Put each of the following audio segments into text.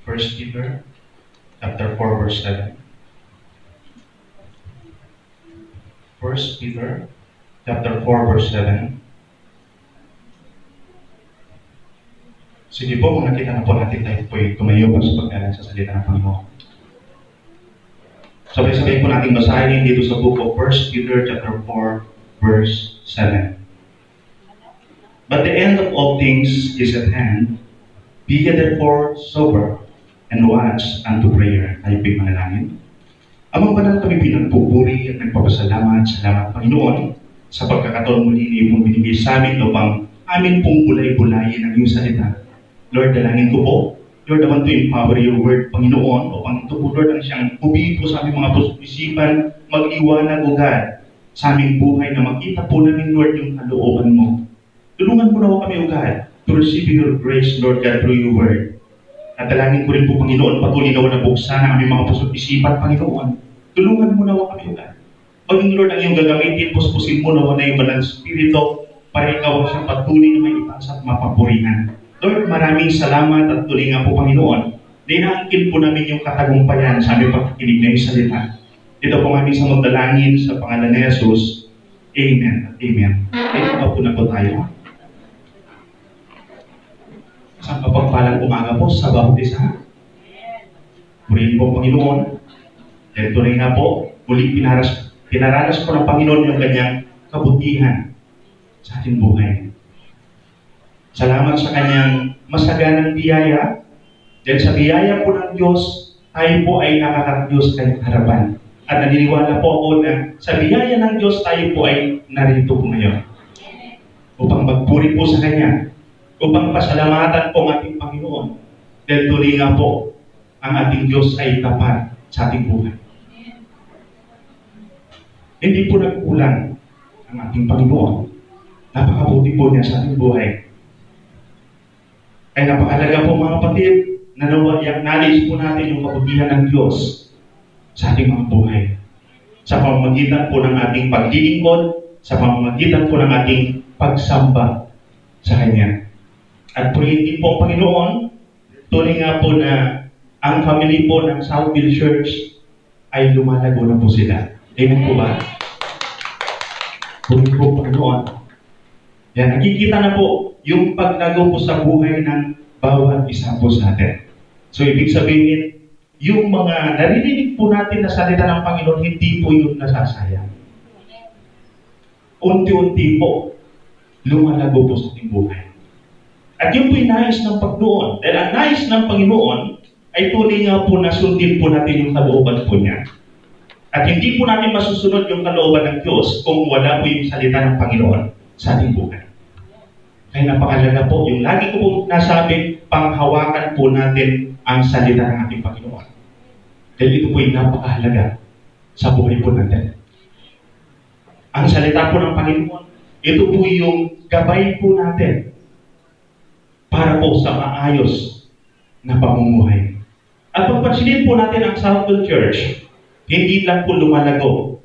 First Peter chapter 4 verse 7. First Peter chapter 4 verse 7. Sige po, kung nakita na po natin tayo po'y tumayo pa sa pag-aaral sa salita ng Panginoon. Sabay-sabay po natin basahin dito sa book of First Peter chapter 4 verse 7. But the end of all things is at hand. Be ye therefore sober and watch unto prayer. Tayo po'y manalangin. Amang banal kami pinagpupuri at nagpapasalamat sa lahat Panginoon sa pagkakataon muli niyo pong binigay sa amin upang amin pong bulay-bulayin ang iyong salita. Lord, dalangin ko po, Lord, I want to empower your word, Panginoon, upang ito po, Lord, ang siyang humihin po sa aming mga puso-isipan, mag-iwanag, O God, sa aming buhay na makita po namin, Lord, yung kalooban mo. Tulungan mo na kami, O God, to receive your grace, Lord God, through your word. At dalangin ko rin po, Panginoon, patuloy na nabuksan ang aming mga puso-isipan, Panginoon. Tulungan mo na kami, O God. Paging, Lord, ang iyong gagamitin, puspusin mo na yung Banal Espiritu para ikaw ang siyang patuloy na may ipasa at mapapurihan. Lord, maraming salamat at tuloy nga po, Panginoon. Dinaangkin po namin yung katagumpayan sa aming pagkikinig na yung salita. Ito po aming sa magdalangin sa pangalan ni Jesus. Amen at amen. Ito po na po tayo. Sa kapagpalang umaga po sa bawat isa. Purihin po, Panginoon. Dahil tunay na po, muling pinaranas po ng Panginoon yung kanyang kabutihan sa ating buhay. Salamat sa kanyang masaganang biyaya. Dahil sa biyaya po ng Diyos, tayo po ay nakakatiyos kanyang harapan. At naniniwala po ako na sa biyaya ng Diyos, tayo po ay narito po ngayon. Upang magpuri po sa Kanya. Upang pasalamatan po ang ating Panginoon. Dahil tuloy nga po, ang ating Diyos ay tapat sa ating buhay. Hindi po nagkulang ang ating Panginoon. Napakabuti po niya sa ating buhay. Ay napakalaga po mga kapatid, na knowledge po natin yung kabutihan ng Diyos sa ating mga buhay. Sa pamamagitan po ng ating paglilingkod, sa pamamagitan po ng ating pagsamba sa Kanya. At purihin din po, Panginoon, tuloy nga po na ang family po ng Southville Church ay lumalago na po sila. Amen po ba? Purihin po, Panginoon. Yan, nakikita na po yung paglago po sa buhay ng bawat isa po sa atin. So, ibig sabihin, yung mga naririnig po natin na salita ng Panginoon, hindi po yun nasasayang. Unti-unti po, lumalago po sa ating buhay. At yun po yung nais ng Panginoon. Dahil ang nais ng Panginoon ay tuloy nga po na sundin po natin yung kalooban po niya. At hindi po natin masusunod yung kalooban ng Diyos kung wala po yung salita ng Panginoon sa ating buhay. Kaya napakalaga po, yung lagi ko po nasabi, panghawakan po natin ang salita ng ating Panginoon. Dahil ito po yung napakahalaga sa buhay po natin. Ang salita po ng Panginoon, ito po yung gabay po natin para po sa maayos na pamumuhay. At pagpansinin po natin ang Southville Church, hindi lang po lumalago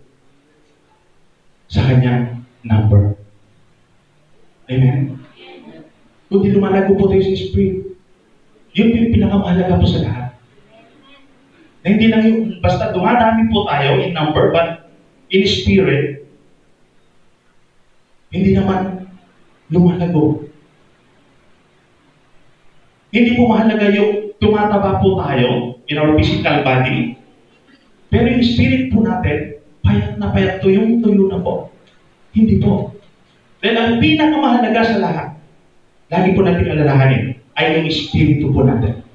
sa kanyang number. Amen? Kundi lumalago po tayo sa Spirit. Yun po yung pinakamahalaga po sa lahat. Na hindi lang yung, basta dumadami po tayo in number, but in Spirit, hindi naman lumalago. Hindi po mahalaga yung tumataba po tayo in our physical body, pero yung spirit po natin, payat na payat, tuyong-tuyo na po. Hindi po. Dahil ang pinakamahalaga sa lahat, lagi po natin alalahanin, ay yung espiritu po natin.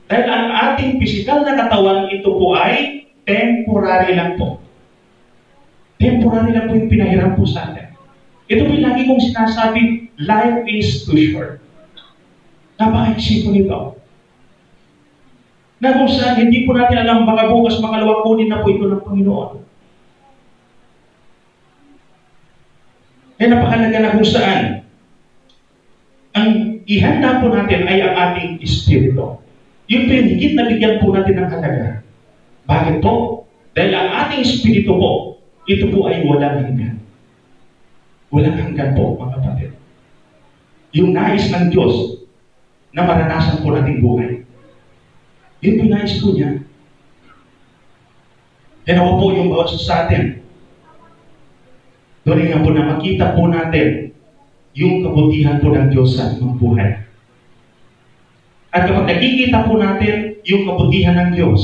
Dahil ang ating physical na katawan, ito po ay temporary lang po. Temporary lang po yung pinahiram po sa atin. Ito po yung lagi kong sinasabi, life is too short. Napakaisip po nito. Na kung saan, hindi po natin alam, baka bukas makalawa kunin na po ito ng Panginoon. Kaya napakalaga na kung saan, ang ihanda po natin ay ang ating espiritu. Yun po yung higit na bigyan po natin ng halaga. Bakit po? Dahil ang ating espiritu po, ito po ay walang hanggan. Walang hanggan po, mga kapatid. Yung nais ng Diyos na maranasan po nating buhay. Yung pinais po niya. Kaya ako po yung bawat isa sa atin. Doon nga po na makita po natin yung kabutihan po ng Diyos sa ating buhay. At kapag nakikita po natin yung kabutihan ng Diyos,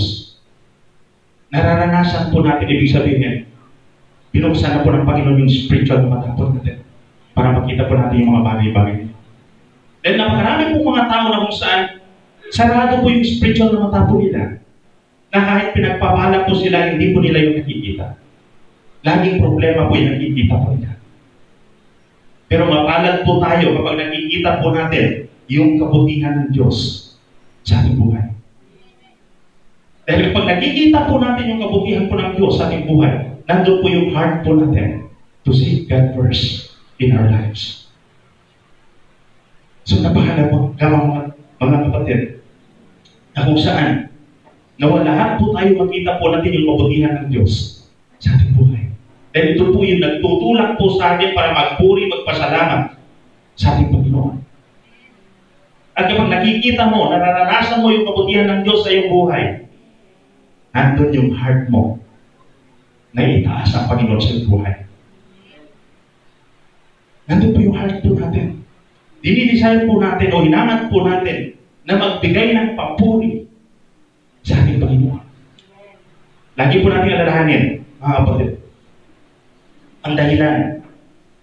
nararanasan po natin, ibig sabihin, binuksan na po ng Panginoon yung spiritual na mata po natin para makita po natin yung mga bagay-bagay. Dahil napakarami po mga tao na kung saan sarado po yung spiritual na mata po nila, na kahit pinagpapala po sila, hindi po nila yung nakikita. Laging problema po yung nakikita po nila. Pero mapalad po tayo kapag nakikita po natin yung kabutihan ng Diyos sa ating buhay. Dahil kapag nakikita po natin yung kabutihan po ng Diyos sa ating buhay, nandun po yung heart po natin to seek God first in our lives. So napakahalaga mga kapatid, na kung saan nawa lahat po tayo makita po natin yung kabutihan ng Diyos sa ating buhay. Dahil ito po yung nagtutulak po sa atin para magpuri, magpasalamat sa ating Panginoon. At kapag nakikita mo, nararanasan mo yung kabutihan ng Diyos sa iyong buhay, nandun yung heart mo na itaas ang Panginoon sa iyong buhay. Nandun po yung heart po natin. Dinidesire po natin o hinangat po natin na magbigay ng papuri sa ating Panginoon. Lagi po natin alalahanin, mga kapatid, ang dahilan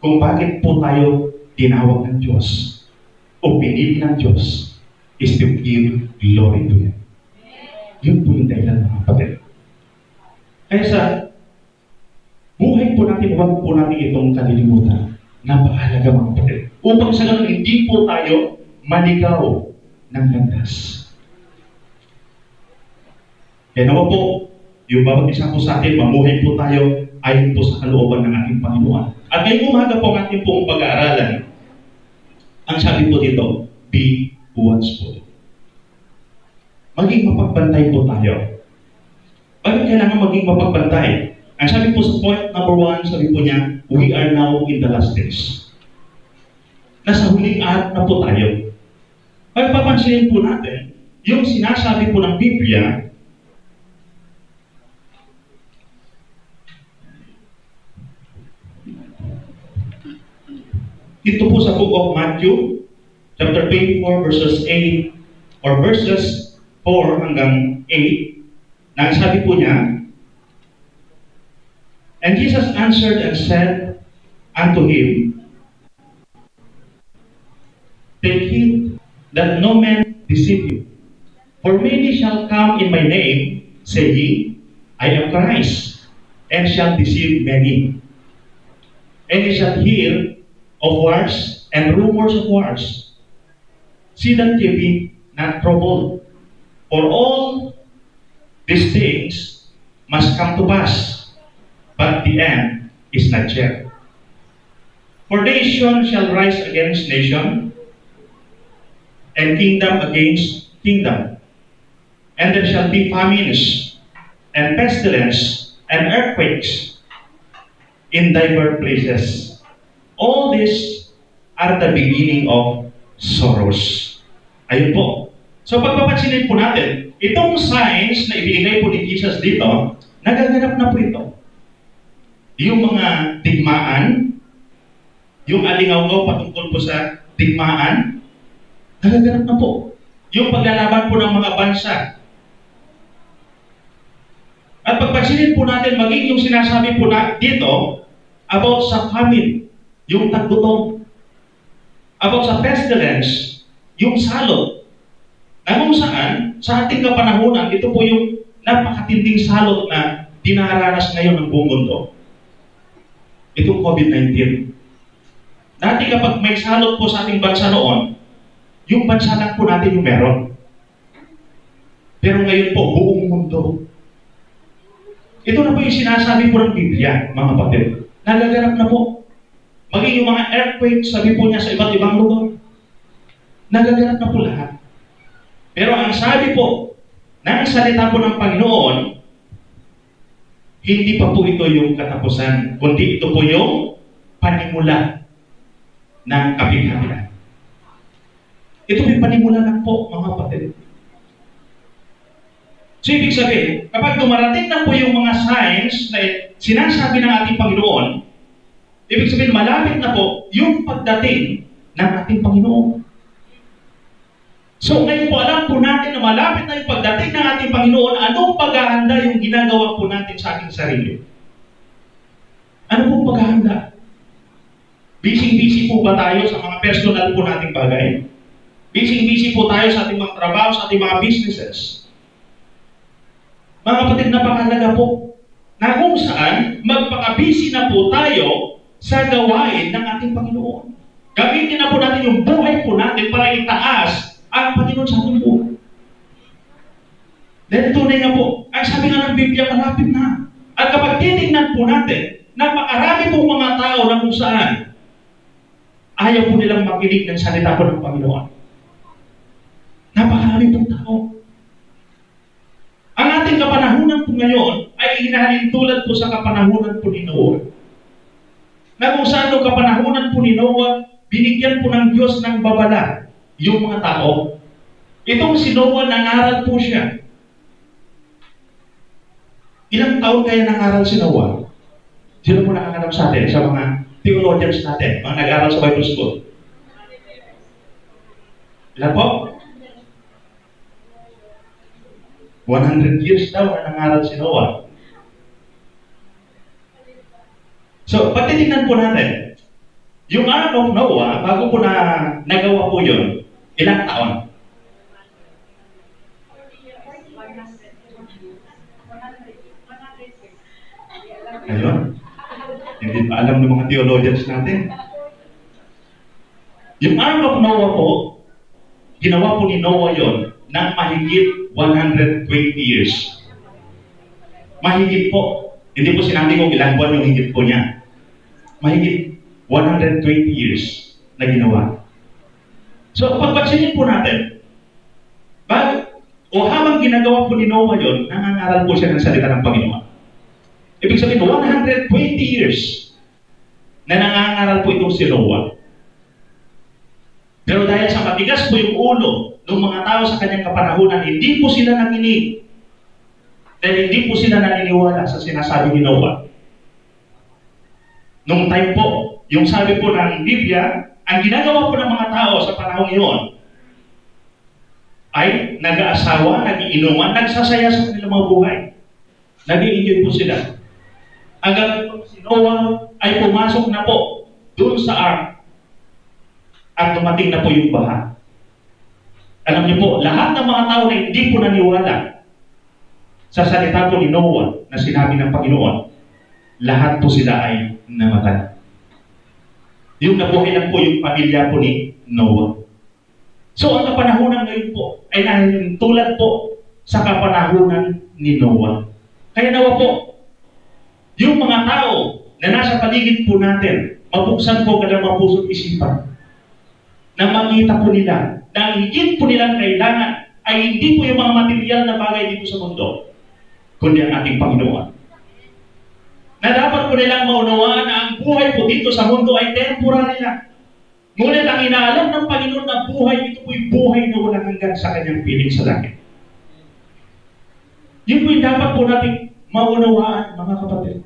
kung bakit po tayo tinawag ng Diyos o pinili ng Diyos is to give glory to Him. Yun po yung dahilan, mga kapatid. Kaya sa buhay po natin, huwag po natin itong kalilimutan. Napakahalaga, mga kapatid. Upang sa ganun, hindi po tayo maligaw ng landas. Kaya naman po, yung bawat isa po sa atin, mamuhay po tayo ayon po sa kalooban ng ating Panginoon. At ngayong umaga po ang ating pong pag-aaralan, ang sabi po dito, be watchful. Maging mapagbantay po tayo. Bakit kailangan maging mapagbantay? Ang sabi po sa point number 1, sabi po niya, we are now in the last days. Nasa huling araw na po tayo. Pagpapansinin po natin, yung sinasabi po ng Biblia, ito po sa book of Matthew, chapter 24, verses 8, or verses 4 hanggang 8, na sabi po niya, and Jesus answered and said unto him, take heed that no man deceive you. For many shall come in my name, saying, I am Christ, and shall deceive many. And ye shall hear of wars and rumors of wars. See that ye be not troubled, for all these things must come to pass, but the end is not yet. For nation shall rise against nation, and kingdom against kingdom. And there shall be famines, and pestilence, and earthquakes in divers places. All these are the beginning of sorrows. Ayun po. So pagpapansinin po natin, itong signs na ibinigay po ni Jesus dito, nagaganap na po ito. Yung mga digmaan, yung alingaw-ngaw patungkol po sa digmaan, nagaganap na po. Yung paglalaban po ng mga bansa. At pagpansinin po natin, maging yung sinasabi po na dito about sa famine, yung taggutom, about sa pestilence, yung salot, na kung saan, sa ating kapanahunan, ito po yung napakatinding salot na dinaranas ngayon ng buong mundo. Itong COVID-19. Dati kapag may salot po sa ating bansa noon, yung bansa lang po natin yung meron. Pero ngayon po, buong mundo. Ito na po yung sinasabi po ng Biblia, mga kapatid. Nagaganap na po. Maging yung mga earthquake, sabi po niya sa iba't ibang lugar. Nagaganap na po lahat. Pero ang sabi po, ng salita po ng Panginoon, hindi pa po ito yung katapusan, kundi ito po yung panimula ng kapighatian. Ito may panimula lang po, mga kapatid. So, ibig sabihin, kapag dumarating na po yung mga signs na sinasabi ng ating Panginoon, ibig sabihin, malapit na po yung pagdating ng ating Panginoon. So, ngayon po, alam po natin na malapit na yung pagdating ng ating Panginoon, anong paghahanda yung ginagawa po natin sa ating sarili? Ano pong paghahanda? Busy-busy po ba tayo sa mga personal po nating bagay? Busy-busy po tayo sa ating mga trabaho, sa ating mga businesses? Mga kapatid, napakahalaga po na kung saan magpaka-busy na po tayo sa gawain ng ating Panginoon. Gamitin na po natin yung buhay po natin para itaas ang Panginoon sa ating buhay. Dahil tunay nga po, ang sabi nga ng Biblia, malapit na. At kapag titignan po natin, napakarami pong mga tao na kung saan ayaw po nilang makinig ng salita po ng Panginoon. Napakarami pong tao. Ang ating kapanahunan po ngayon ay hinahalin tulad po sa kapanahunan po ni Noah. Na kung saan ang kapanahunan po ni Noah, binigyan po ng Diyos ng babala yung mga tao. Itong si Noah, nangaral po siya. Ilang taon kaya nangaral si Noah? Sino po nakakalam sa atin, sa mga theologians natin, mga nag-aral sa Bible School? Ilan po? 100 years daw na nangaral si Noah. So, pag titignan po natin, yung Ark of Noah, bago po na nagawa po yun, ilang taon? Ayun. Hindi pa alam ng mga theologians natin. Yung Ark of Noah po, ginawa po ni Noah yon ng mahigit 120 years. Mahigit po. Hindi po sinabi kung ilang buwan yung higit po niya. Mahigit 120 years na ginawa. So, pagpagsinin po natin, habang ginagawa po ni Noah yon, nangangaral po siya ng salita ng Panginoon. Ibig sabihin, 120 years na nangangaral po itong si Noah. Pero dahil sa matigas po yung ulo ng mga tao sa kanyang kapanahunan, hindi po sila nakinig. Dahil hindi po sila naniniwala sa sinasabi ni Noah. Nung time po, yung sabi po ng Biblia, ang ginagawa po ng mga tao sa panahon iyon ay nag-aasawa, nag-iinuman, nagsasaya sa kanilang mga buhay. Nag-i-enjoy po sila. Hanggang si Noah ay pumasok na po doon sa ark at dumating na po yung baha. Alam niyo po, lahat ng mga tao na hindi po naniwala sa salita po ni Noah na sinabi ng Panginoon, lahat po sila ay namatay. Yung nabuhay lang po yung pamilya po ni Noah. So, ang kapanahunan ngayon po ay tulad po sa kapanahunan ni Noah. Kaya nawa po, yung mga tao na nasa paligid po natin, mabuksan po kanilang mga puso't isipan na makita po nila na ang higit po nilang kailangan ay hindi po yung mga material na bagay dito sa mundo, kundi ang ating Panginoon. Na dapat po nilang maunawaan na ang buhay po dito sa mundo ay temporary lang. Ngunit ang inaalam ng Panginoon na buhay, ito po'y buhay na walang hanggan sa kanyang piling sa langit. Yun po'y dapat po natin maunawaan, mga kapatid.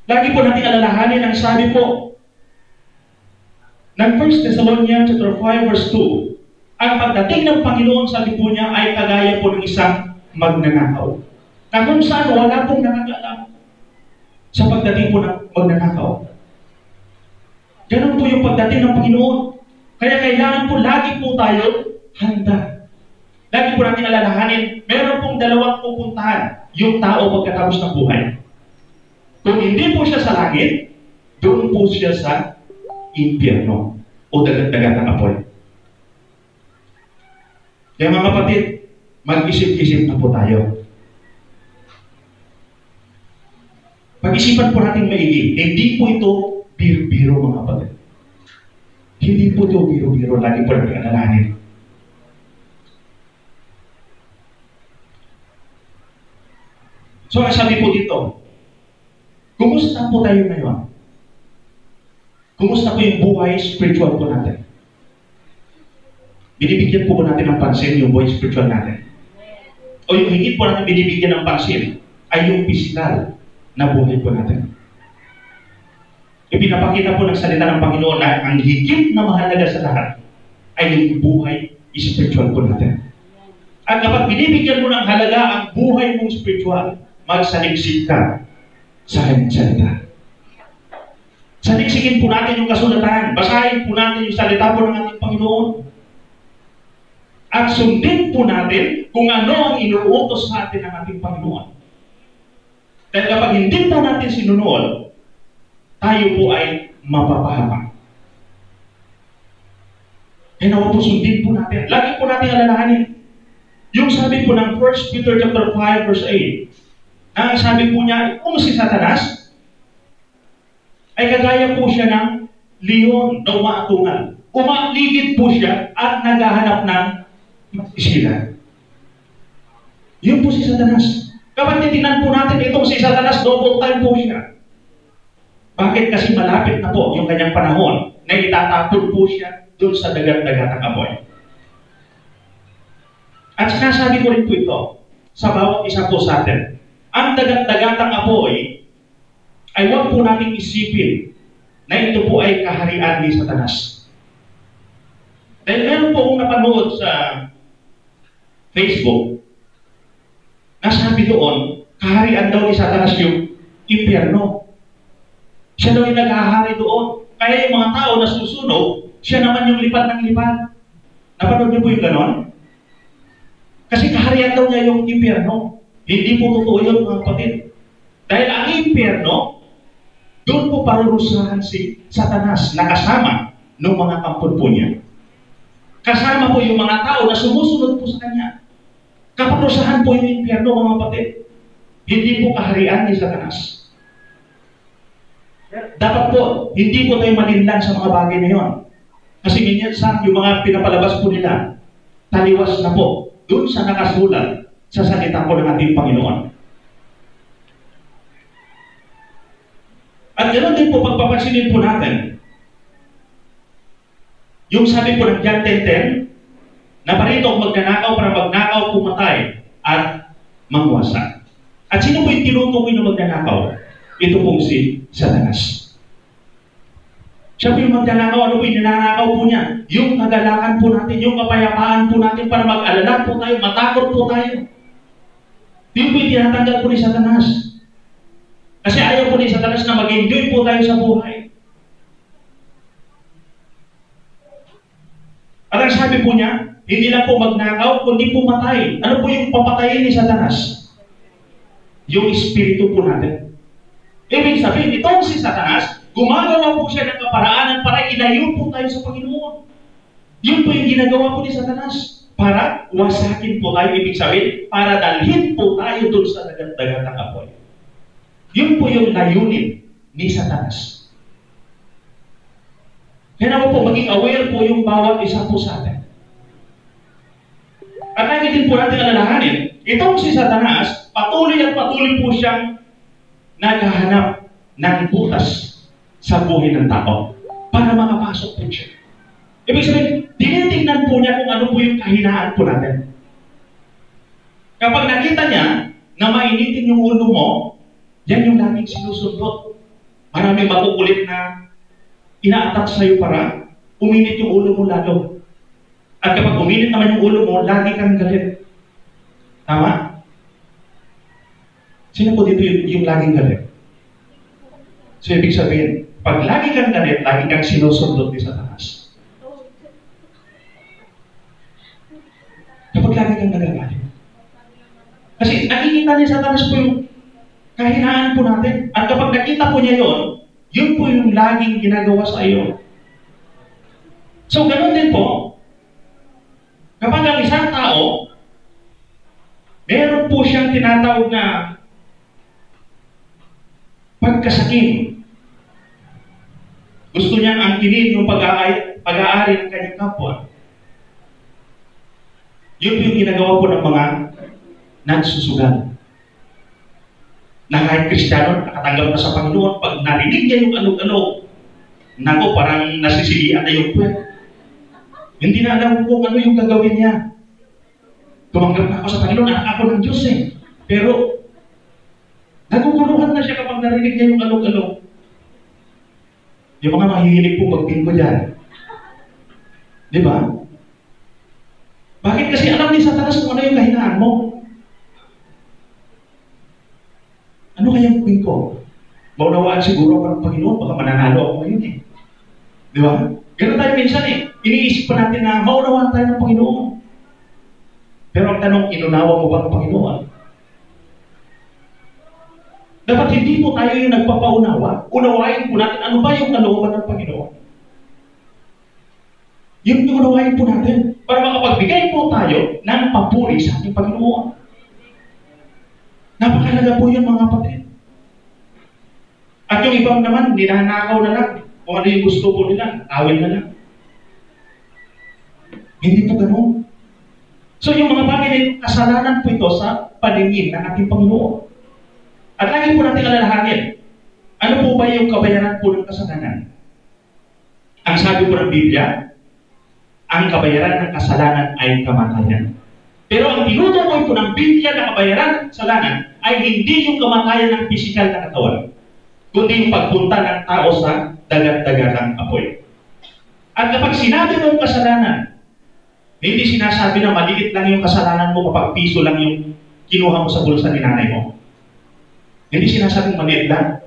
Lagi po natin alalahanin ang sabi po ng 1 Thessalonians chapter 5 verse 2. Ang pagdating ng Panginoon, sabi po niya, ay kagaya po ng isang magnanakaw. Na kung saan wala pong nakakaalam sa pagdating po ng magnanakaw. Ganun po yung pagdating ng Panginoon. Kaya kailangan po lagi po tayo handa. Lagi po natin alalahanin, meron pong dalawang pupuntahan yung tao pagkatapos ng buhay. Kung hindi po siya sa langit, doon po siya sa impyerno o dagat-dagat ng apoy. Kaya mga kapatid, mag-isip-isip na po tayo. Pag-isipan po natin maigi, hindi po ito biro-biro, mga kapatid. Hindi po ito biro-biro, lagi po natin alalahanin. So, sabi po dito, kumusta po tayo ngayon? Kumusta po yung buhay spiritual po natin? Binibigyan po natin ng pansin yung buhay spiritual natin. o yung higit po natin binibigyan ng pansin ay yung physical na buhay po natin. Ipinapakita po ng salita ng Panginoon na ang higit na mahalaga sa lahat ay yung buhay spiritual po natin. At kapag binibigyan mo ng halaga ang buhay mong spiritual, magsaliksik ka sa kanyang salita. Saliksikin po natin yung kasulatan. Basahin po natin yung salita po ng ating Panginoon. At sundin po natin kung ano ang inuutos sa atin ng ating Panginoon. Dahil kapag hindi po natin sinunod, tayo po ay mapapahamak. Kaya nawa po sundin po natin. Lagi po natin alalahanin. Yung sabi po ng 1 Peter chapter 5 verse 8, ang sabi po niya, kung si Satanas, ay kagaya po siya ng leon na umaatungal. Umaligid po siya at naghahanap ng sila. Yun po si Satanas. Kapag titignan po natin itong si Satanas, double time po siya. Bakit? Kasi malapit na po yung kanyang panahon na itatapon po siya doon sa dagat-dagatang apoy. At sinasabi ko rin po ito sa bawat isa po sa atin. Ang dagat-dagatang apoy ay huwag po nating isipin na ito po ay kaharian ni Satanas. Dahil meron po akong napanood sa Facebook na sabi doon, kaharian daw ni Satanas yung impyerno. Siya daw yung naghahari doon. Kaya yung mga tao na susunog, siya naman yung lipad ng lipad. Napanood niyo po yung ganon? Kasi kaharian daw niya yung impyerno. Hindi po totoo yun, mga kapatid. Dahil ang impyerno, doon po parurusahan si Satanas na kasama ng mga kampon po niya. Kasama po yung mga tao na sumusunod po sa kanya. Kaparusahan po yung impyerno, mga kapatid. Hindi po kaharian ni Satanas. Dapat po, hindi po tayo malinlang sa mga bagay na yun. Kasi minsan yung mga pinapalabas po nila, taliwas na po doon sa nakasulat sa salita po ng ating Panginoon. At ganoon din po, pagpapansinin po natin, yung sabi po ng John 10:10, na parito ang magnanakaw para magnakaw, pumatay, at mangwasak. At sino po yung tinutukoy na magnanakaw? Ito pong si Satanas. Siya po yung magnanakaw, ano po yung ninanakaw po niya? Yung kagalakan po natin, yung kapayapaan po natin para mag-alala po tayo, matakot po tayo. Yun po yung tinatanggal po ni Satanas. Kasi ayaw po ni Satanas na mag-enjoy po tayo sa buhay. At ang sabi po niya, hindi lang po magnakaw, kundi po matay. Ano po yung papatayin ni Satanas? Yung espiritu po natin. Ibig sabihin, itong si Satanas, gumagawa po siya ng kaparaanan para ilayo po tayo sa Panginoon. Yun po yung ginagawa po ni Satanas. Para wasakin po tayo, ibig sabihin, para dalhin po tayo doon sa dagat-dagatang apoy. Yun po yung layunin ni Satanas. Kaya naman po, maging aware po yung bawat isa po sa atin. At lagi din po natin alalahanin, itong si Satanas, patuloy at patuloy po siyang naghahanap ng butas sa buhay ng tao para makapasok po siya. Ibig sabihin, tinitingnan po niya kung ano po yung kahinaan po natin. Kapag nakita niya na mainitin yung ulo mo, yan yung laging sinusundot. Maraming makukulit na ina-attack sa'yo para uminit yung ulo mo lalo. At kapag uminit naman yung ulo mo, lagi kang galit. Tama? Sino po dito yung laging galit? So, ibig sabihin, pag lagi kang galit, lagi kang sinusundot ni Satanas. Kapag lagi kang nagagalit. Kasi nakikita ni Satanas po yung kahinaan po natin. At kapag nakita po niya yun po yung laging ginagawa sa iyo. So, ganun din po. Kapag ang isang tao, meron po siyang tinatawag na pagkasakim. Gusto niyang angkinin yung pag-aari ng kanyang kapwa. Yun po yung ginagawa po ng mga nagsusugal. Na kahit Kristiyano, nakatanggap na sa Panginoon, pag narinig niya yung ano-ano, nako, parang nasisilian na yung puwet. Hindi na alam kung ano yung gagawin niya. Tumanggap na ako sa Panginoon, anak ako ng Diyos eh. Pero, naguguluhan na siya kapag narinig niya yung alog-alog. Yung mga mahihilig po magbingko dyan. Di ba? Bakit? Kasi alam ni Satanas kung ano yung kahinaan mo. Ano kayang bingko? Maunawaan siguro ako ng Panginoon, baka mananalo ako ngayon eh. Di ba? Ganun tayo minsan eh. Iniisip pa natin na maunawaan tayo ng Panginoon. Pero ang tanong, inunawa mo ba ang Panginoon? Dapat hindi po tayo yung nagpapaunawa. Unawain po natin ano ba yung kalooban ng Panginoon. Yung unawain po natin para makapagbigay po tayo ng papuri sa ating Panginoon. Napakalaga po yun mga kapatid. At yung ibang naman, ninanakaw na lang. Kung ano yung gusto po nila, awin na lang. Hindi po ganun. So yung mga bagay na yung kasalanan po ito sa paningin ng ating Panginoon. At lagi po natin alalahanin, ano po ba yung kabayaran po ng kasalanan? Ang sabi po ng Biblia, ang kabayaran ng kasalanan ay kamatayan. Pero ang tinutukoy po ng Biblia na kabayaran ng kasalanan ay hindi yung kamatayan ng pisikal na katawan, kundi yung pagpunta ng tao sa dagat-dagatang apoy. At kapag sinabi mo yung kasalanan, hindi sinasabi na maliit lang yung kasalanan mo kapag piso lang yung kinuha mo sa bulsa ni nanay mo. Hindi sinasabing maliit lang.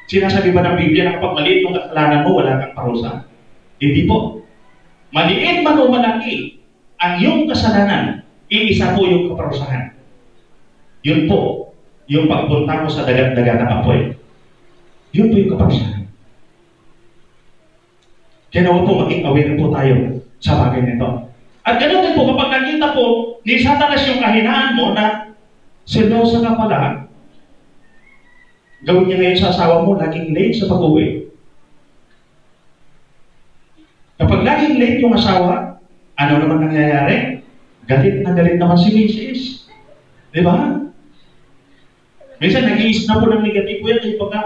Sinasabi ba ng Biblia na kapag maliit yung kasalanan mo, wala kang parusa? Hindi po. Maliit man o malaki, ang iyong kasalanan, iisa po yung kaparusahan. Yun po, yung pagpunta mo sa dagat-dagatang apoy. Yun po yung kaparusahan. Kaya nawa po maging aware po tayo sa bagay nito. At ganoon din po, kapag nakita po ni Satanas yung kahinaan mo na seryosa ka pala, gawin niya ngayon sa asawa mo, laging late sa pag-uwi. Kapag laging late yung asawa, ano naman nangyayari? Galit na galit naman si Mrs. Di ba? Minsan nag-iisip na po ng negatibo yan, ay baka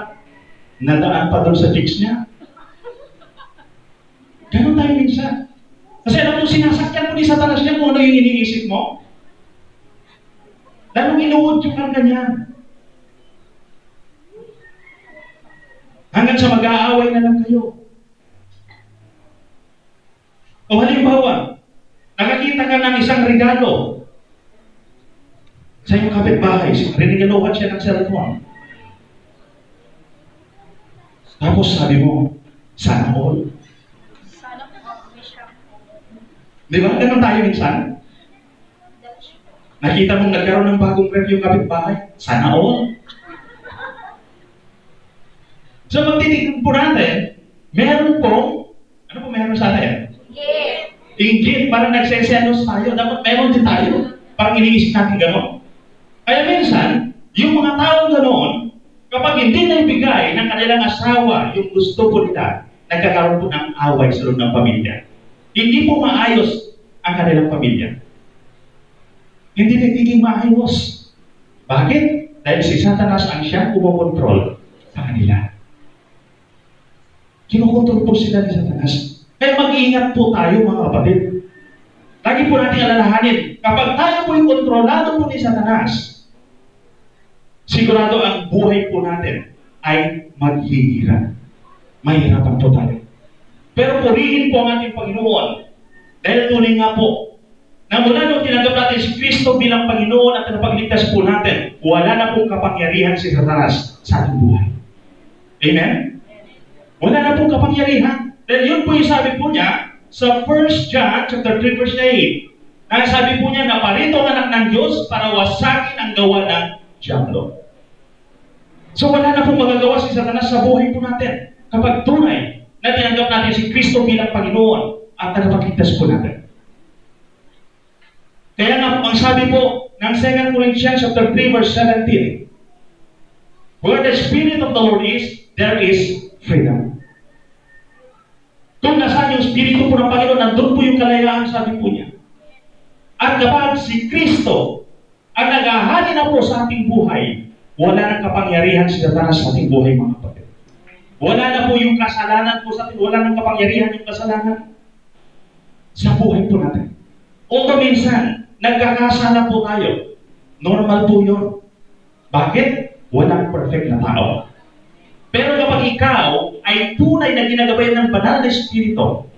nadaan pa doon sa chicks niya. Ganon tayo minsan. Kasi alam mo, sinasakyan mo ni Satanas niya kung ano yung iniisip mo. Lalong inuod yung karga niya. Hanggang sa mag-aaway na lang kayo. O halimbawa, nakakita ka ng isang regalo sa iyong kapitbahay, rinigaluhan siya ng cellphone. Tapos sabi mo, sana all. Di ba? Ganun tayo minsan. Nakita mong nagkaroon ng bagong rep yung kapitbahay, sana all. So magtitignan po natin, meron pong, ano po meron sa atin? Inggit, parang nagseselos tayo. Dapat meron din tayo. Parang iniisip natin gano'n. Kaya minsan, yung mga taong ganoon, kapag hindi na ibigay ng kanilang asawa yung gusto po nila, nagkakaroon po ng away sa loob ng pamilya. Hindi po maayos ang kanilang pamilya. Hindi nagiging maayos. Bakit? Dahil si Satanas ang siyang kumokontrol sa kanila. Kinukontrol po sila ni Satanas. Kaya mag-iingat po tayo mga kapatid. Lagi po natin alalahanin, kapag tayo po yung kontrolado po ni Satanas, sigurado ang buhay po natin ay maghihirap. Mahirapan po tayo. Pero purihin po ang ating Panginoon. Dahil tunay nga po, na mula nung tinanggap natin si Kristo bilang Panginoon at napagligtas po natin, wala na pong kapangyarihan si Satanas sa ating buhay. Amen? Wala na pong kapangyarihan. Dahil yun po yung sabi po niya sa 1 John chapter 3 verse 8. Na sabi po niya na parito ang anak ng Diyos para wasakin ang gawa ng diablo. So wala na pong magagawa si Satanas sa buhay po natin kapag tunay na tinanggap natin si Kristo bilang Panginoon at napagligtas po natin. Kaya nga ang sabi po ng 2 Corinthians chapter 3 verse 17, where the Spirit of the Lord is, there is freedom. Kung nasaan yung Espiritu po ng Panginoon, nandun po yung kalayaan, sabi po niya. At kapag si Kristo ang naghahari na po sa ating buhay, wala nang kapangyarihan si Satanas sa ating buhay, mga kapatid. Wala na po yung kasalanan po sa atin, wala nang kapangyarihan yung kasalanan sa buhay po natin. O minsan, nagkakasala po tayo. Normal po yun. Bakit? Walang perfect na tao. Pero kapag ikaw ay tunay na ginagabayan ng banal na Espiritu,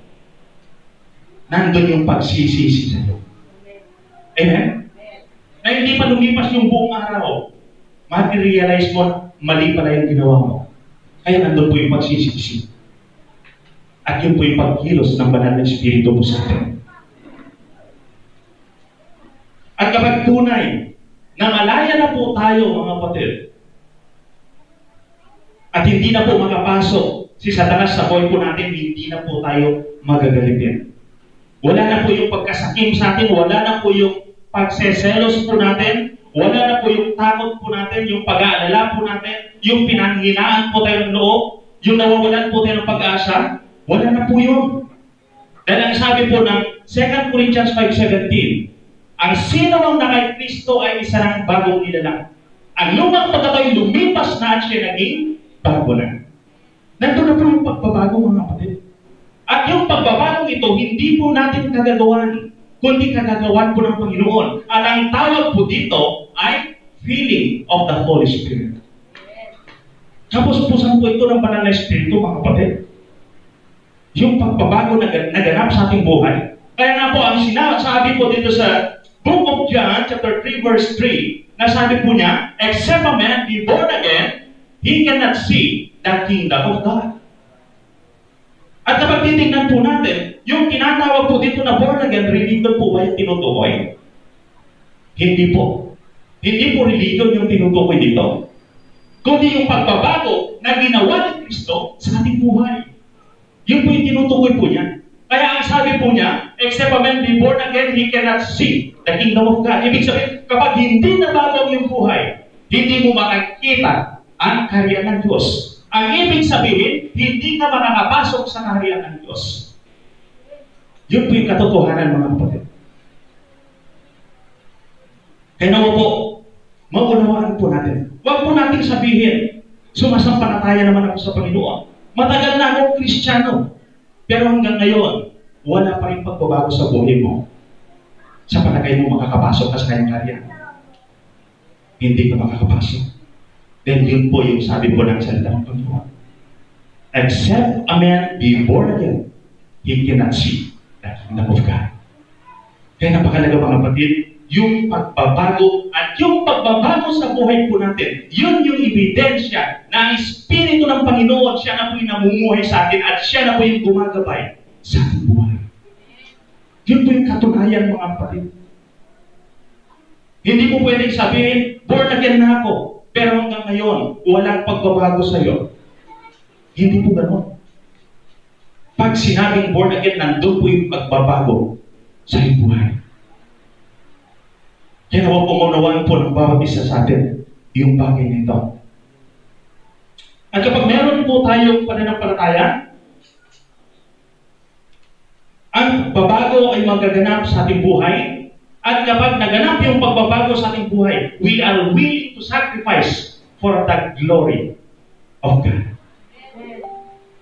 nandun yung pagsisisi sa iyo. Amen? Na hindi pa lumipas yung buong araw, ma-realize mo, mali pala yung ginawa mo. Kaya nandun po yung pagsisisi. At yun po yung pagkilos ng banal na Espiritu po sa atin. At kapag tunay na malaya na po tayo, mga kapatid, at hindi na po makapasok si Satanas sa buhay po natin, hindi na po tayo magagalitin. Wala na po yung pagkasakim sa atin, wala na po yung pagseselos po natin, wala na po yung takot po natin, yung pag-aalala po natin, yung pinanghinaan po tayo ng loob, yung nawawalan po tayo ng pag-asa, wala na po yun. Dahil ang sabi po ng 2 Corinthians 5:17, ang sino ang na kay Kristo ay isa ng bagong nilalang. Ang lumang pagkatao ay lumipas na at siya naging bago na. Nandun na po yung pagbabago, mga kapatid. At yung pagbabagong ito, hindi po natin kagagawan, kundi kagagawan po ng Panginoon. At ang tawag po dito ay filling of the Holy Spirit. Kapos-pusan po ito ng banal na Espiritu, mga kapatid. Yung pagbabago na naganap sa ating buhay. Kaya nga po, ang sinasabi po dito sa Book of John, chapter 3, verse 3, na sabi po niya, except a man be born again, he cannot see the kingdom of God. At kapag titingnan po natin, yung tinatawag po dito na born again, religion po ba yung tinutukoy? Hindi po. Hindi po religion yung tinutukoy dito. Kundi yung pagbabago na ginawa ni Kristo sa ating buhay. Yun po yung tinutukoy po niya. Kaya ang sabi po niya, except a man be born again, he cannot see the kingdom of God. Ibig sabihin, kapag hindi nabago ang iyong buhay, hindi mo makikita ang kaharian ng Diyos. Ang ibig sabihin, hindi ka makakapasok sa kaharian ng Diyos. Yun po yung katotohanan, mga kapatid. Kaya nawa po, maunawaan po natin. Huwag po natin sabihin, sumasampalataya naman ako sa Panginoon. Matagal na akong Kristiyano. Pero hanggang ngayon, wala pa rin pagbabago sa buhay mo. Sa palagay mo makakapasok ka sa kanyang kaharian. Hindi ka makakapasok. Then yun po yung sabi po ng salita ng Panginoon. Except a man be born again, he cannot see the kingdom of God. Kaya napakalaga, mga kapatid, yung pagbabago at yung pagbabago sa buhay po natin, yun yung ebidensya na ang Espiritu ng Panginoon, siya na po yung namumuhay sa atin at siya na po yung gumagabay sa ating buhay. Yun po yung katunayan, mga kapatid. Hindi po pwedeng sabihin, born again na ako, pero hanggang ngayon, walang pagbabago sa iyo. Hindi po gano'n. Pag sinabing born again, nandun po yung pagbabago sa iyong buhay. Kaya nawa pumunawaan po ng bawat isa sa atin yung bagay nito. At kapag meron po tayong pananampalataya, ang pagbabago ay magaganap sa ating buhay. At kapag naganap yung pagbabago sa ating buhay, we are willing to sacrifice for the glory of God.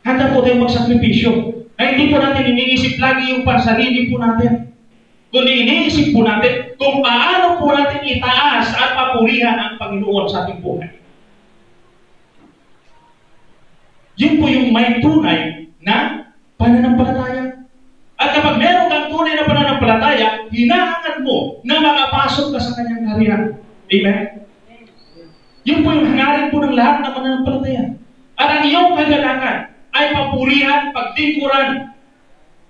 Handa po tayong magsakripisyo. Na hindi po natin iniisip lagi yung pansarili po natin. Kundi iniisip po natin kung paano po natin itaas at papurihan ang Panginoon sa ating buhay. Yun po yung may tunay na pananampalataya. At kapag meron kang tunay na pananampalataya, hinahangad mo na makapasok ka sa kanyang kaharian. Amen? Yun po yung hangarin po ng lahat ng mananampalataya. At ang iyong kagalakan ay papurihan, pagtingkuran,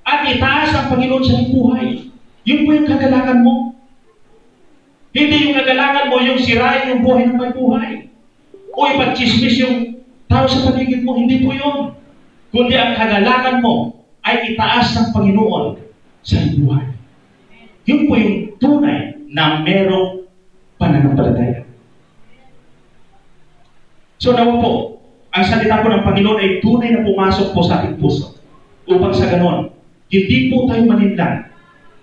at itaas ang Panginoon sa iyong buhay. Yun po yung kagalakan mo. Hindi yung kagalakan mo yung sirain yung buhay ng may buhay. O ipagchismis yung tao sa paligid mo. Hindi po yun. Kundi ang kagalakan mo ay itaas ng Panginoon sa iyong buhay. Yun po yung tunay na merong pananampalataya. So nawa po, ang salita po ng Panginoon ay tunay na pumasok po sa ating puso. Upang sa ganon, hindi po tayo maninlang,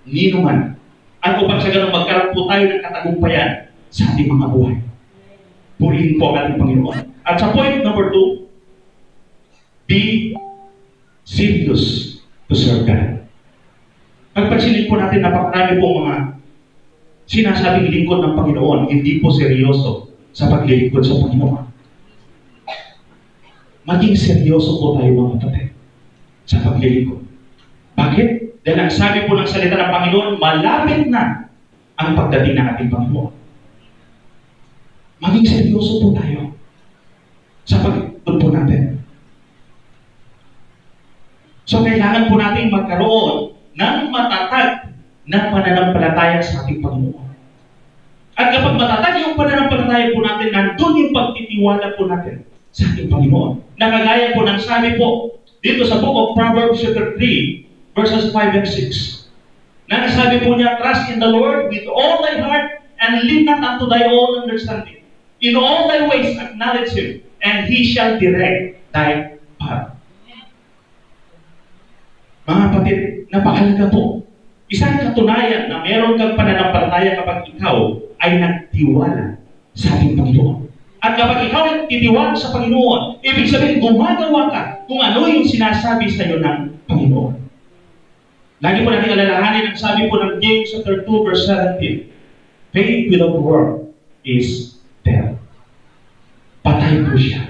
ninuman. At upang sa ganon, magkaroon po tayo ng katagumpayan sa ating mga buhay. Purihin po ang ating Panginoon. At sa point number 2, be serious to serve God. Pagpansinin po natin, napakarami po mga sinasabing lingkod ng Panginoon, hindi po seryoso sa paglilingkod sa Panginoon. Maging seryoso po tayo mga kapatid sa paglilingkod. Bakit? Dahil ang sabi po ng salita ng Panginoon, malapit na ang pagdating ng ating Panginoon. Maging seryoso po tayo sa paglilingkod po natin. So kailangan po natin magkaroon ng matatag na pananampalataya sa ating Panginoon. At kapag matatag yung pananampalataya po natin, nandun yung pagtitiwala po natin sa ating Panginoon. Nakagaya po ng sabi po dito sa book of Proverbs chapter 3, verses 5 and 6. Na nasabi po niya, trust in the Lord with all thy heart and lean not unto thy own understanding. In all thy ways acknowledge Him, and He shall direct thy path. Mga kapatid, napakalaga po. Isang katunayan na meron kang pananampalataya kapag ikaw ay nagtiwala sa ating Panginoon. At kapag ikaw ay titiwala sa Panginoon, ibig sabihin gumagawa ka kung ano yung sinasabi sa iyo ng Panginoon. Lagi po natin alalahanin ang sabi po ng James chapter 2 verse 17. Faith without work is death. Patay po siya.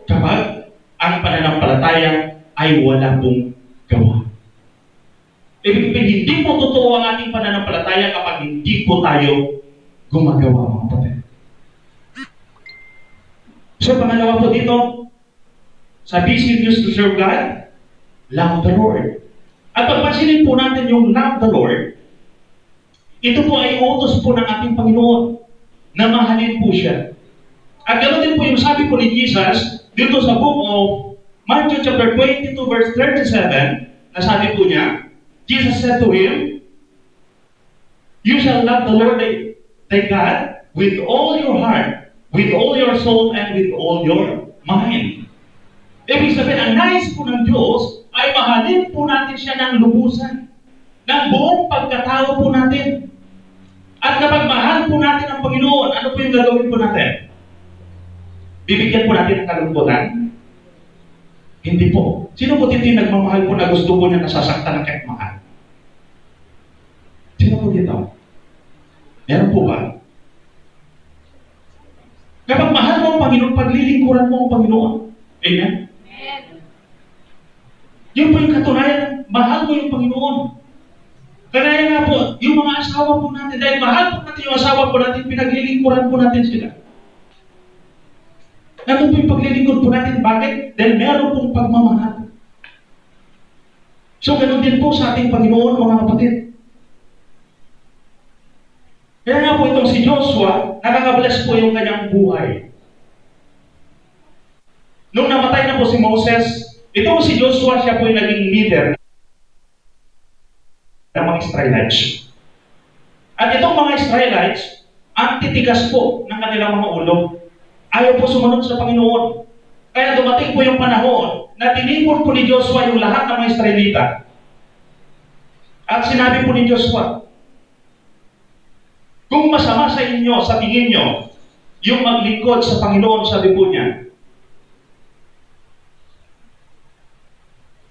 Kapag ang pananampalataya ay wala pong gawa. Ibig sabihin, hindi po totoo ang ating pananampalataya kapag hindi po tayo gumagawa, mga kapatid. So, pangalawa po dito, sa be serious to serve God, love the Lord. At pagpansinin po natin yung love the Lord, ito po ay utos po ng ating Panginoon na mahalin po siya. At ganoon din po yung sabi po ni Jesus dito sa book of Matthew chapter 22 verse 37, na sabi po niya, Jesus said to him, you shall love the Lord thy God with all your heart, with all your soul, and with all your mind. Ibig sabihin, ang nais po ng Diyos ay mahalin po natin siya ng lubusan, ng buong pagkatao po natin. At kapag mahal po natin ang Panginoon, ano po yung gagawin po natin? Bibigyan po natin ng kalungkutan? Hindi po. Sino po dito yung nagmamahal po na gusto po niya nasasaktan ng kahit mahal? Sino po dito? Meron po ba? Kapag mahal mo ang Panginoon, paglilingkuran mo ang Panginoon. Amen? Amen. Yun po yung katunayan, mahal mo yung Panginoon. Kaya nga po, yung mga asawa po natin, dahil mahal po natin yung asawa po natin, pinaglilingkuran po natin sila. Nandun po yung paglilingkod po natin. Bakit? Dahil meron pong pagmamahal. So, ganun din po sa ating Panginoon, mga kapatid. Kaya nga po itong si Joshua, nakakabless po yung kanyang buhay. Nung namatay na po si Moses, itong si Joshua, siya po yung naging leader ng mga Israelites. At itong mga Israelites, ang titigas po ng kanilang mga ulo. Ayaw po sumunod sa Panginoon. Kaya dumating po yung panahon na tinipon po ni Joshua yung lahat ng mga Israelita. At sinabi po ni Joshua, kung masama sa inyo, sa tingin nyo, yung maglingkod sa Panginoon, sabi po niya,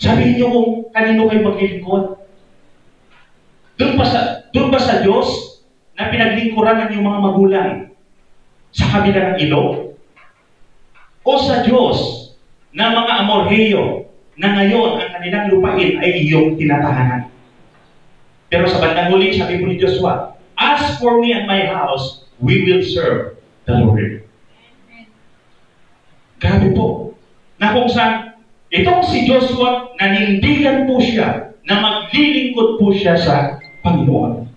sabihin nyo kung kanino kayo maglingkod. Doon ba sa Diyos na pinaglingkuran ng iyong mga magulang sa kabila ng ilog? O sa Diyos na mga Amorheyo na ngayon ang kanilang lupain ay iyong tinatahanan? Pero sa bandang huli, sabi po ni Joshua, as for me and my house, we will serve the Lord. Grabe po. Na kung saan, itong si Joshua, nanindigan po siya na maglilingkod po siya sa Panginoon.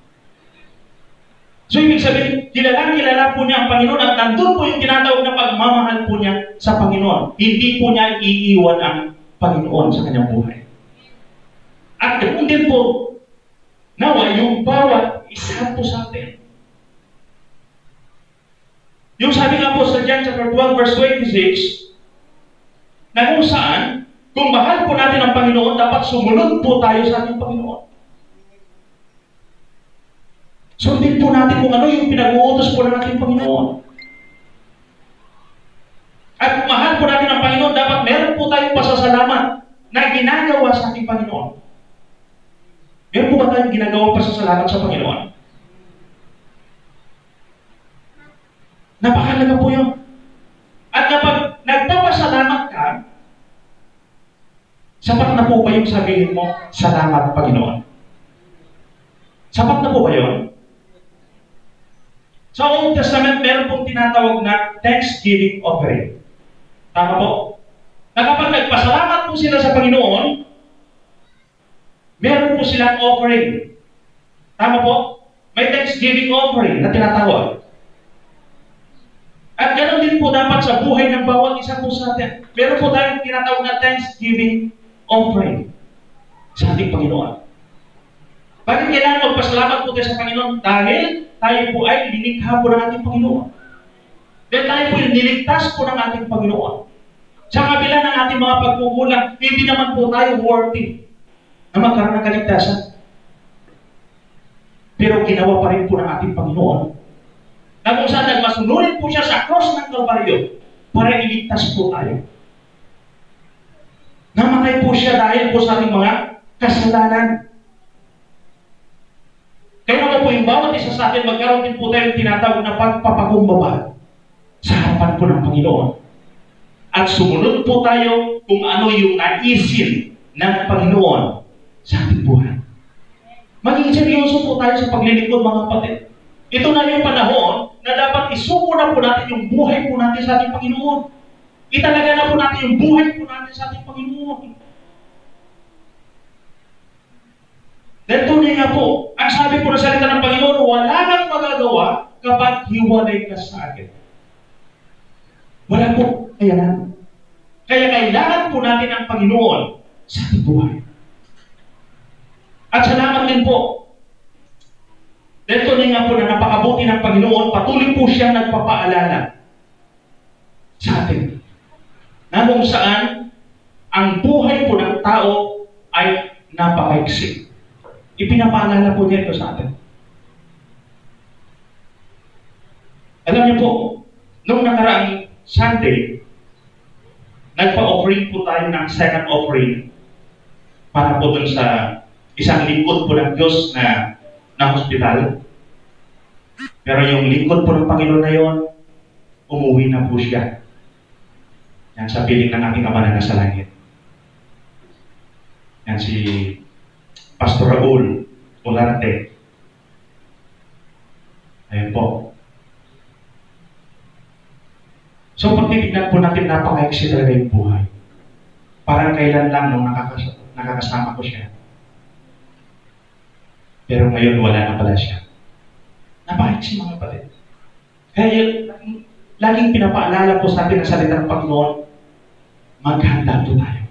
So, ibig sabihin, kilala po niya ang Panginoon at nandun po yung tinatawag na pagmamahal po niya sa Panginoon. Hindi po niya iiwan ang Panginoon sa kanyang buhay. At kung din po, nawa yung bawat isa po sa atin. Yung sabi nga po sa John chapter 12 verse 26, na kung saan, kung mahal po natin ang Panginoon, dapat sumunod po tayo sa ating Panginoon. Sundin po natin kung ano yung pinag-uutos po ng ating Panginoon. At kung mahal po natin ang Panginoon, dapat meron po tayong pasasalamat na ginagawa sa ating Panginoon. magpasalamat sa Panginoon? Napakalaga po yun. At kapag nagpapasalamat ka, sapat na po ba yung sabihin mo, salamat Panginoon? Sapat na po ba yun? Sa Old Testament, meron pong tinatawag na Thanksgiving offering. Tama po? Na kapag nagpasalamat po sila sa Panginoon, meron po silang offering. Tama po? May Thanksgiving offering na tinatawag. At ganoon din po dapat sa buhay ng bawat isa po sa atin. Meron po tayong tinatawag na Thanksgiving offering sa ating Panginoon. Bakit kailangan magpasalamat po tayo sa Panginoon? Dahil tayo po ay linikha po ng ating Panginoon. Dahil tayo po ay niligtas po ng ating Panginoon. Sa kabila ng ating mga pagkukulang, hindi naman po tayo worthy na magkaroon ng kaligtasan. Pero ginawa pa rin po ng ating Panginoon na kung saan nagmasunurin po siya sa cross ng Kalbaryo para iligtas po tayo. Namatay po siya dahil po sa ating mga kasalanan. Kaya po yung bawat isa sa atin, magkaroon din po tayo tinatawag na pagpapakumbaba sa harapan po ng Panginoon. At sumunod po tayo kung ano yung naisin ng Panginoon sa ating buhay. Maging seryoso po tayo sa paglilingkod, mga kapatid. Ito na yung panahon na dapat isuko na po natin yung buhay po natin sa ating Panginoon. Italaga na po natin yung buhay po natin sa ating Panginoon. Dahil tunay nga po, ang sabi po ng salita ng Panginoon, wala kang magagawa kapag hiwalay ka sa akin. Wala po kayanan. Kaya kailangan po natin ang Panginoon sa ating buhay. At salamat din po. Dahil tunay nga po na napakabuti ng Panginoon, patuloy po siyang nagpapaalala sa atin. Na kung saan ang buhay po ng tao ay napakaiksi. Ipinapaalala po niya ito sa atin. Alam niyo po, nung nakaraang Sunday, nagpa-offering po tayo ng second offering para po dun sa isang lingkod po ng Diyos na hospital. Pero yung lingkod po ng Panginoon na yon, umuwi na po siya. Yan sa piling ng ating Ama na nasa langit. Yan si Pastor Raul Olarte. Ayun po. So pag titignan po natin, napaka-eksi talaga yung buhay. Parang kailan lang nung nakakasama ko siya. Pero ngayon wala na pala siya. Napaka-eksi, mga kapatid. Kaya laging pinapaalala po sa atin ang salita ng Panginoon, maghanda po tayo.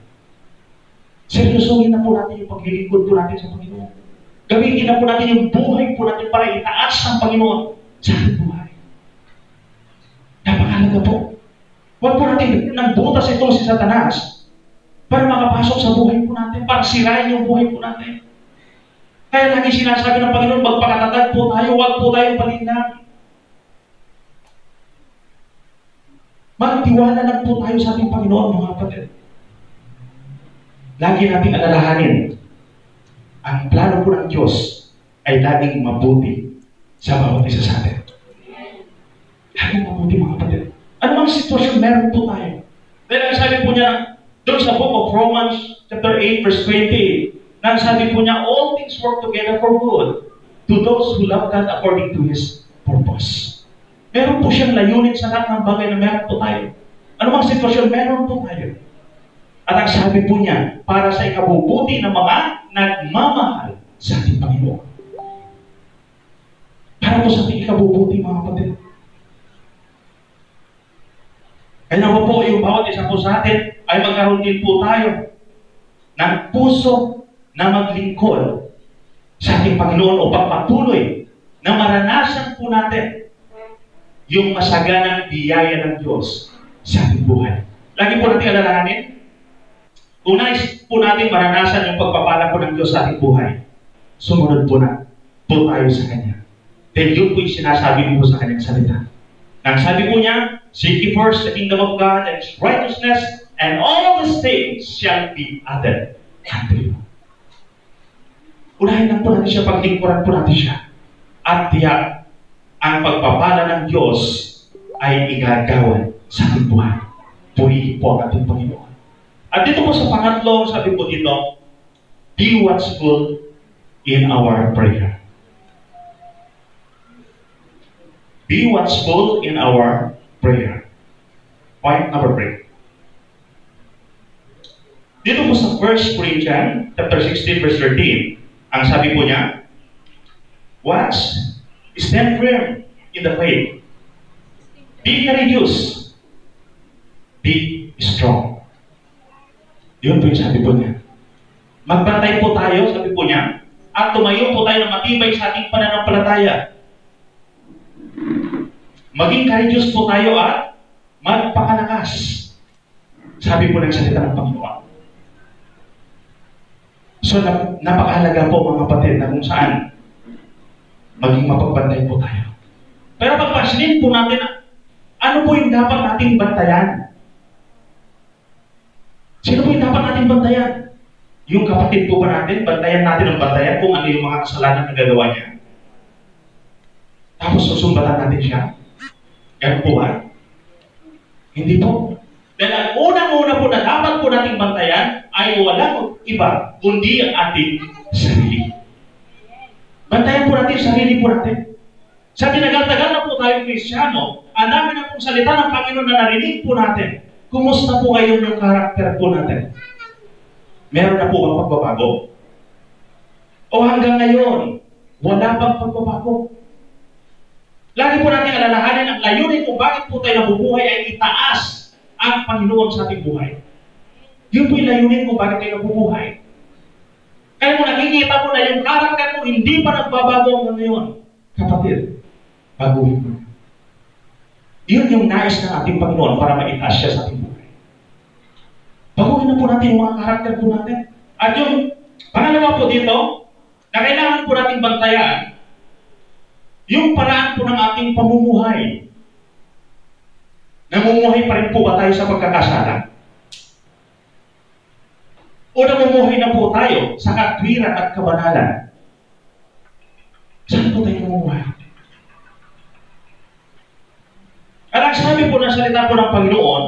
Seryosohin na po natin yung paglilingkod po natin sa Panginoon. Gamitin na po natin yung buhay po natin para itaas ang Panginoon sa ating buhay. Napakalaga po. Huwag po natin nang butas itong si Satanas para makapasok sa buhay po natin, para sirain yung buhay po natin. Kaya lagi sinasabi ng Panginoon, magpakatatag po tayo, huwag po tayong palinlang. Magtiwala lang po tayo sa ating Panginoon, mga kapatid. Lagi nating alalahanin, ang plano po ng Diyos ay laging mabuti sa bawat isa sa atin. Laging mabuti, mga kapatid. Ano mang sitwasyon meron po tayo? Dahil ang sabi po niya, doon sa book of Romans, chapter 8, verse 28, nang sabi po niya, all things work together for good to those who love God according to His purpose. Meron po siyang layunin sa lahat ng bagay na meron po tayo. Ano mang sitwasyon meron po tayo. At ang sabi po niya, para sa ikabubuti ng mga nagmamahal sa ating Panginoon. Para po sa ating ikabubuti, mga kapatid. Kaya po yung bawat isa po sa atin ay magkaroon din po tayo ng puso na maglingkod sa ating Panginoon upang patuloy na maranasan po natin yung masaganang biyaya ng Diyos sa ating buhay. Lagi po natin alalahanin, kung nais po natin maranasan yung pagpapala po ng Diyos sa ating buhay, sumunod po na po tayo sa Kanya. Then yun po yung sinasabi po sa Kanyang salita. Nang sabi po niya, seek ye first the kingdom of God and His righteousness, and all these things shall be added unto you. Unahin lang po natin siya, paglingkuran po natin siya. At tiyak, ang pagpapala ng Diyos ay igagawan sa ating buhay. Purihin po ang ating Panginoon. At dito po sa pangatlo, sabi po dito, be watchful in our prayer. Be watchful in our prayer. Point number 3. Dito po sa 1 Corinthians chapter 16 verse 13, ang sabi po niya, watch, stand firm in the faith. Be courageous. Be strong. Yun po yung sabi po niya. Magbantay po tayo, sabi po niya, at tumayo po tayo ng matibay sa ating pananampalataya. Maging courageous po tayo at magpakalakas. Sabi po ng salita ng Panginoon. So, napakahalaga po mga kapatid na kung saan maging mapagbantay po tayo. Pero pagpasinin po natin, ano po yung dapat nating bantayan? Sino po yung dapat nating bantayan? Yung kapatid po ba natin? Bantayan natin ang bantayan kung ano yung mga kasalanan na gagawa niya. Tapos susumbatan natin siya. Ganun po ba? Hindi po. Dahil ang unang-una po na dapat po nating bantayan ay walang iba kundi ang ating sarili. Bantayan po natin sarili po natin. Sa tinagal-tagal na po tayong Kristiyano, ang dami na pong salita ng Panginoon na narinig po natin. Kumusta po ngayon yung karakter po natin? Meron na po bang pagbabago? O hanggang ngayon, wala bang pagbabago? Lagi po natin alalahanin ang layunin kung bakit po tayo nabubuhay ay itaas ang Panginoon sa ating buhay. Yun po yung layunin kung bakit tayo nabubuhay. Kaya kung nakikita mo na yung karakter mo hindi pa nagbabago hanggang ngayon, kapatid, baguhin mo. Yun yung nais ng ating Panginoon para maitaas siya sa ating buhay. Baguhin na po natin yung mga karakter po natin. At yung pangalawa po dito, na kailangan po natin bantayan, yung paraan po ng ating pamumuhay. Namumuhay pa rin po ba tayo sa pagkakasala? O namumuhay na po tayo sa katwiran at kabanalan? Saan po tayo namumuhay? At ang sabi po ng salita po ng Panginoon,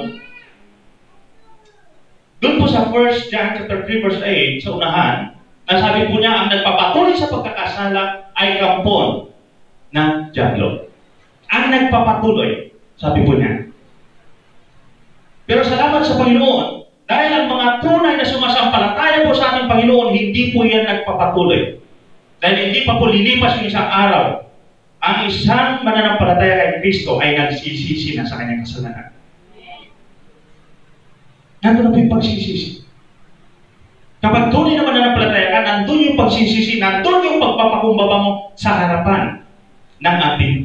doon po sa 1 John chapter 3 verse 8, sa unahan, na sabi po niya, ang nagpapatuloy sa pagkakasala ay kampon ng dyablo. Ang nagpapatuloy, sabi po niya. Pero salamat sa Panginoon, dahil ang mga tunay na sumasampalataya po sa ating Panginoon, hindi po yan nagpapatuloy. Dahil hindi pa po lilipas yung isang araw, ang isang mananampalataya kay Kristo ay nagsisisi na sa kanyang kasalanan. Nandun na po yung pagsisisi. Kapag tunay na mananampalataya ka, nandun yung pagsisisi, nandun yung pagpapakumbaba mo sa harapan ng ating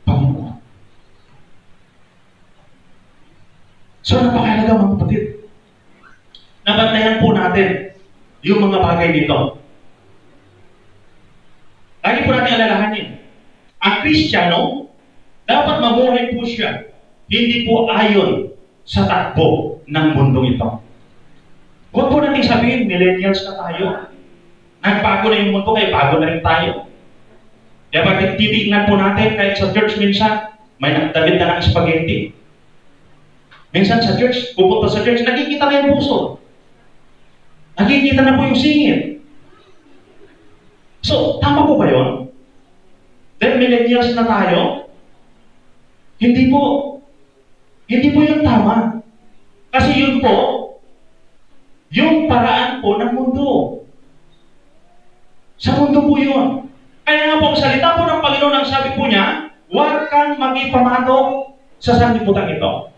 Panginoon. So, napakahalaga mga kapatid. Nabantayan po natin yung mga bagay dito. Lagi po natin alalahanin. Ang Kristiyano, dapat mamuhay po siya, hindi po ayon sa takbo ng mundong ito. Huwag po natin sabihin, millennials na tayo. Nagbago na yung mundo, kaya bago na rin tayo. Kaya pag titignan po natin, kahit sa church minsan, may nagdamit na ng spaghetti. Minsan sa church, pupunta sa church, nakikita na yung puso. Nakikita na po yung singit. So, tama po ba yun? Then millennials na tayo? Hindi po. Hindi po yung tama. Kasi yun po, yung paraan po ng mundo. Sa mundo po yun. Kaya nga po, ang salita po ng Panginoon, ang sabi po niya, huwag kang magipamatok sa sanlibutan ito.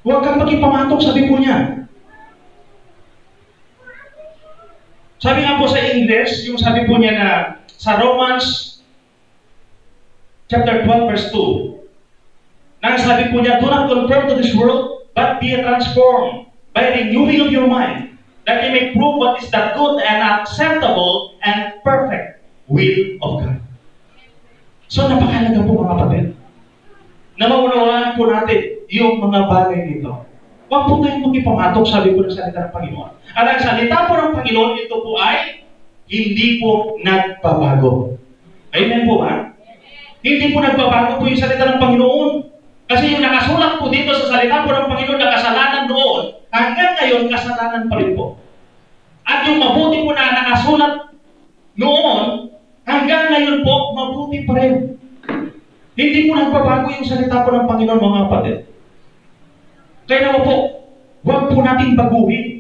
Huwag kang magipamatok, sabi po niya. Sabi nga po sa English, yung sabi po niya na sa Romans chapter 12 verse 2, na sabi po niya, do not conform to this world, but be transformed by renewing of your mind, that you may prove what is the good and acceptable and perfect will of God. So napakahalaga po mga kapatid, na maunawaan po natin yung mga bagay dito. Huwag po tayong magipamatok, sabi po ng salita ng Panginoon. At ang salita po ng Panginoon, ito po ay hindi po nagbabago. Amen po ba? Hindi po nagbabago po yung salita ng Panginoon. Kasi yung nakasulat po dito sa salita po ng Panginoon na kasalanan noon, hanggang ngayon kasalanan pa rin po. At yung mabuti po na nakasulat noon, hanggang ngayon po, mabuti pa rin. Hindi po nagbabago yung salita po ng Panginoon, mga kapatid. Kaya naman po, huwag po nating baguhin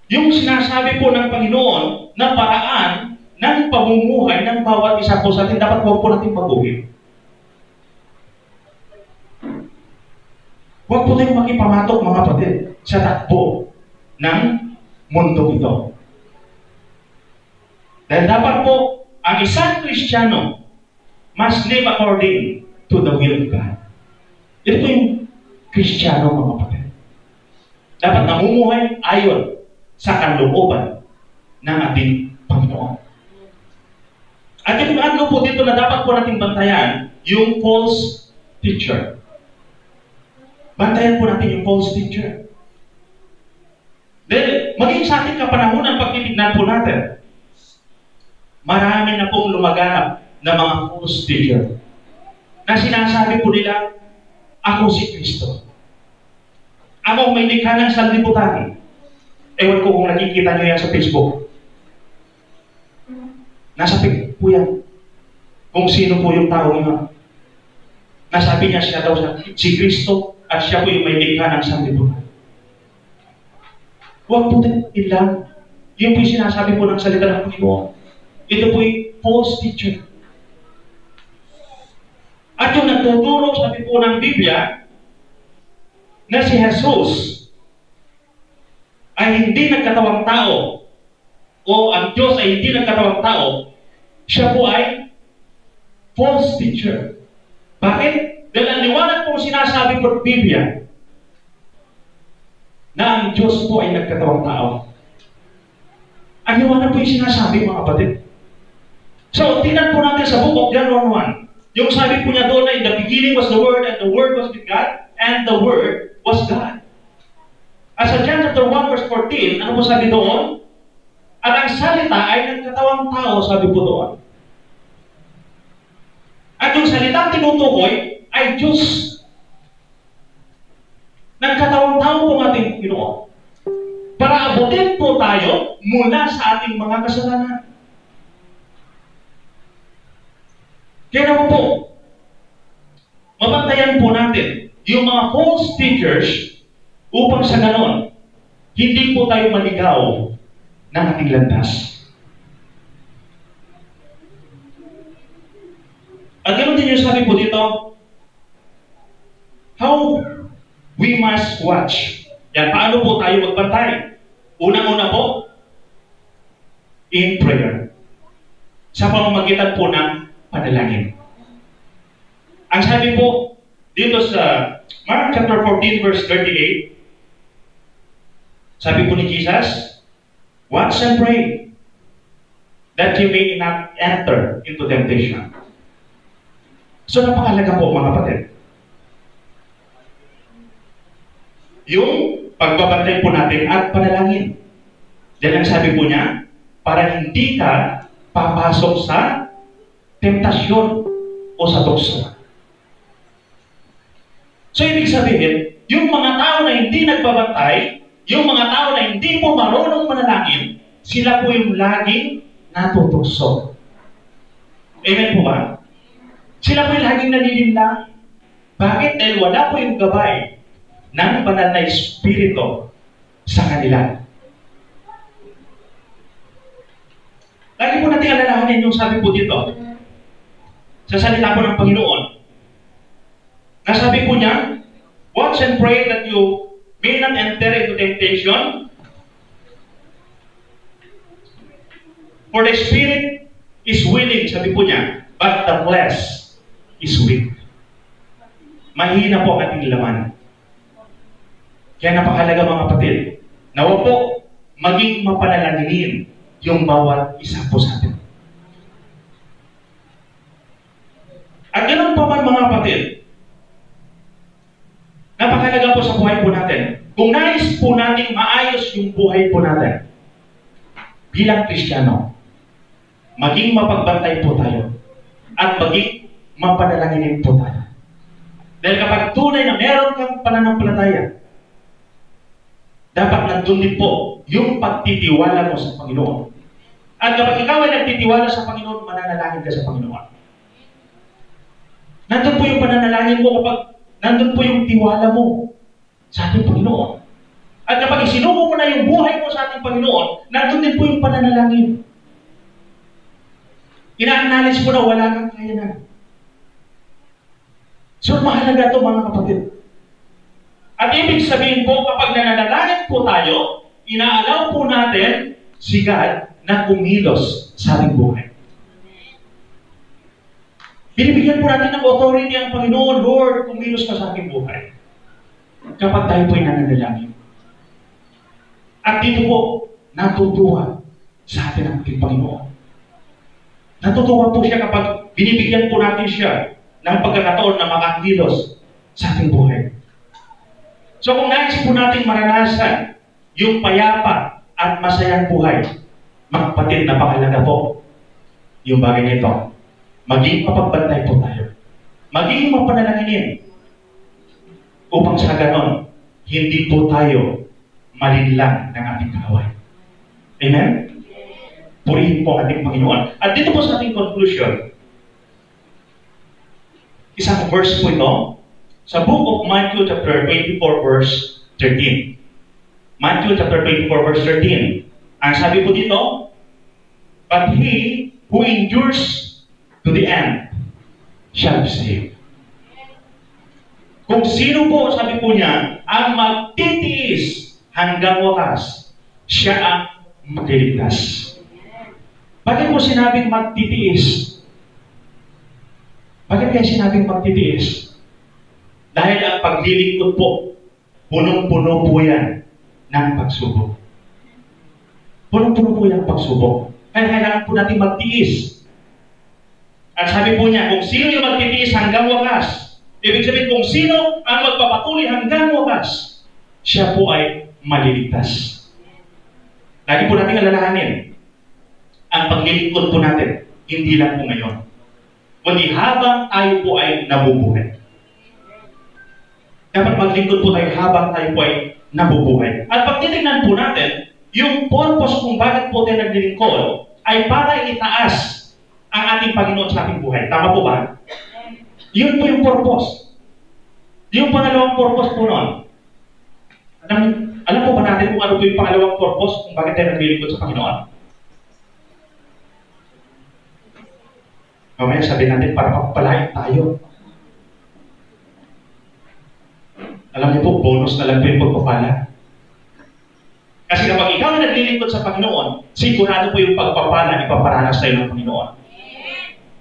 yung sinasabi po ng Panginoon na paraan ng pamumuhay ng bawat isa po sa atin, dapat huwag po nating baguhin. Huwag po tayong makipamatok, mga kapatid, sa takbo ng mundo ito. Dahil dapat po, ang isang Kristiyano must live according to the will of God. Ito po yung Kristiyano, mga kapatid. Dapat namumuhay ayon sa kalooban ng ating Panginoon. At yung ano po dito na dapat po natin bantayan, yung false teacher. Bantayan po natin yung false teacher. Dahil maging sa ating kapanahunan, pag titignan po natin, marami na pong lumaganap na mga false teacher na sinasabi po nila, ako si Kristo. Ako may likha ng sanlibutan. Ewan ko kung nakikita nyo yan sa Facebook. Nasa Facebook po yan. Kung sino po yung tao yun. Nasabi niya siya daw si Kristo at siya po yung may likha ng sanlibutan. Huwag po tayo ilang. Yun po yung sinasabi po ng salita ng Panginoon. Ito po yung false teacher. At yung nagtuturo, sabi po ng Biblia, na si Jesus ay hindi nagkatawang tao o ang Diyos ay hindi nagkatawang tao, siya po ay false teacher. Bakit? Dahil ang liwanag po sinasabi po ng Biblia na ang Diyos po ay nagkatawang tao. Ang liwanag po yung sinasabi, mga kapatid. So, tingnan po natin sa book of John 1:1. Yung sabi po niya doon na in the beginning was the Word and the Word was with God and the Word was God. At sa John chapter 1 verse 14, ano po sabi doon? At ang salita ay nagkatawang tao, sabi po doon. At yung salitang tinutukoy ay Diyos. Nagkatawang tao po ng ating Panginoon. Para abutin po tayo mula sa ating mga kasalanan. Kaya naman po, mabantayan po natin yung mga false teachers upang sa ganon, hindi po tayo maligaw ng ating landas. At ganoon din yung sabi po dito, how we must watch. Yan, paano po tayo magbantay? Unang-una po, in prayer. Sa pamamagitan po ng panalangin. Ang sabi po dito sa Mark chapter 14 verse 38, sabi po ni Jesus, watch and pray that you may not enter into temptation. So napakalaga po, mga kapatid. Yung pagbabantay po natin at panalangin. Yan ang sabi po niya, para hindi ka papasok sa temptasyon o sa tukso. So ibig sabihin, yung mga tao na hindi nagbabantay, yung mga tao na hindi po marunong manalangin, sila po yung laging natutukso. Amen po ba? Sila po yung laging nalilinlang. Bakit? Dahil wala po yung gabay ng banal na espiritu sa kanila. Lagi po natin alalahanin yung sabi po dito sa salita po ng Panginoon. Nasabi po niya, watch and pray that you may not enter into temptation. For the spirit is willing, sabi po niya, but the flesh is weak. Mahina po ang ating laman. Kaya napakalaga, mga kapatid, nawa po maging mapanalangin yung bawat isa po sa atin. At ganoon pa man, mga kapatid, napakalaga po sa buhay po natin. Kung nais po natin maayos yung buhay po natin, bilang Kristiyano, maging mapagbantay po tayo at maging mapanalanginin po tayo. Dahil kapag tunay na meron kang pananampalataya, dapat nandun din po yung pagtitiwala mo sa Panginoon. At kapag ikaw ay nagtitiwala sa Panginoon, mananalangin ka sa Panginoon. Nandun po yung pananalangin mo kapag nandun po yung tiwala mo sa ating Panginoon. At kapag isinuko mo na yung buhay mo sa ating Panginoon, nandun din po yung pananalangin. Ina-acknowledge mo na wala kang kaya na. So, mahalaga ito mga kapatid. At ibig sabihin po, kapag nananalangin po tayo, inaalaw po natin si God na kumilos sa ating buhay. Binibigyan po natin ng authority ang Panginoon, Lord, kumilos ka sa ating buhay. Kapag tayo po'y nananalangin. At dito po, natutuwa sa atin ang ating Panginoon. Natutuwa po siya kapag binibigyan po natin siya ng pagkakataon na makakilos sa ating buhay. So kung nais po natin maranasan yung payapa at masayang buhay, mga kapatid, napakalaga po yung bagay nito. Maging mapagbantay po tayo. Maging mapanalanginin upang sa ganon, hindi po tayo malinlang ng ating kaaway. Amen? Purihin po ang ating Panginoon. At dito po sa ating conclusion, isang verse po ito, sa book of Matthew chapter 24 verse 13. Matthew chapter 24 verse 13. Ang sabi po dito, but he who endures to the end shall be saved. Kung sino po, sabi po niya, ang magtitiis hanggang wakas, siya ang magliligtas. Bakit po sinabing magtitiis? Bakit kaya sinabing magtitiis? Dahil ang paglilingkod po, punong-puno po yan ng pagsubok. Punong-puno po yan ng pagsubok. Kaya kailangan po natin magtiis. At sabi po niya, kung sino yung magtitiis hanggang wakas, ibig sabihin kung sino ang magpapatuloy hanggang wakas, siya po ay maliligtas. Lagi po natin alalahanin, ang paglilingkod po natin, hindi lang po ngayon, kundi habang tayo po ay nabubuhay. Dapat maglingkod po tayo habang tayo po ay nabubuhay. At pag titignan po natin, yung purpose kung bakit po tayo naglilingkod ay para itaas ang ating Panginoon sa ating buhay. Tama po ba? Yun po yung purpose. Yung pangalawang purpose po noon. Alam po ba natin kung ano po yung pangalawang purpose kung bakit tayo naglilingkod sa Panginoon? Mamaya sabihin natin para pagpalain tayo. Alam niyo po, bonus na lang po yung pagpapala. Kasi kapag ikaw na naglilingkod sa Panginoon, sigurado po yung pagpapala ipaparanas tayo ng Panginoon.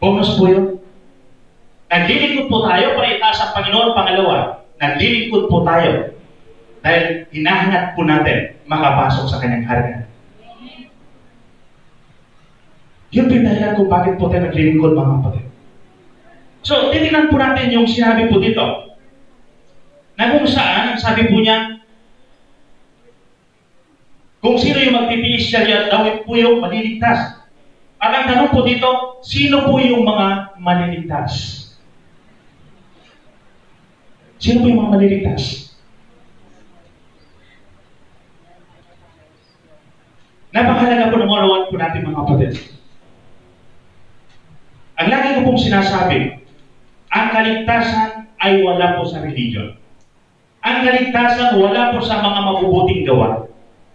Bonus po yun. Naglilingkod po tayo para itaas ang Panginoon. Pangalawa, naglilingkod po tayo dahil hinahangat po natin makapasok sa kanyang harapan. Yun po yung dahilan kung bakit po tayo naglilingkod, mga kapatid. So, titignan po natin yung sinabi po dito. Na kung saan, ang sabi po niya, kung sino yung magtitiis siya, daw po yung maliligtas. At ang tanong po dito, sino po yung mga maliligtas? Sino po yung mga maliligtas? Napakahalaga po ng unawan po natin, mga kapatid. Ang lagi ko pong sinasabi, ang kaligtasan ay wala po sa religion. Ang kaligtasan wala po sa mga mabubuting gawa,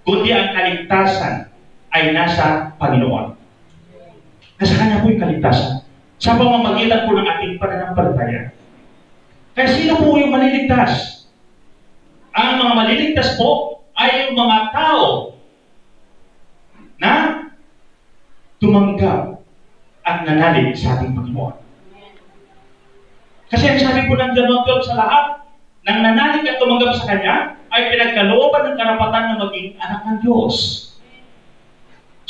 kundi ang kaligtasan ay nasa Panginoon. Nasa Kanya po yung kaligtasan. Sa pamamagitan po ng ating pananampalataya. Kaya sino po yung maliligtas? Ang mga maliligtas po ay yung mga tao na tumanggap at nanalig sa ating Panginoon. Kasi ang sabi po ng John 12 sa lahat, nang nanalig at tumanggap sa Kanya, ay pinagkalooban ng karapatan na maging anak ng Diyos.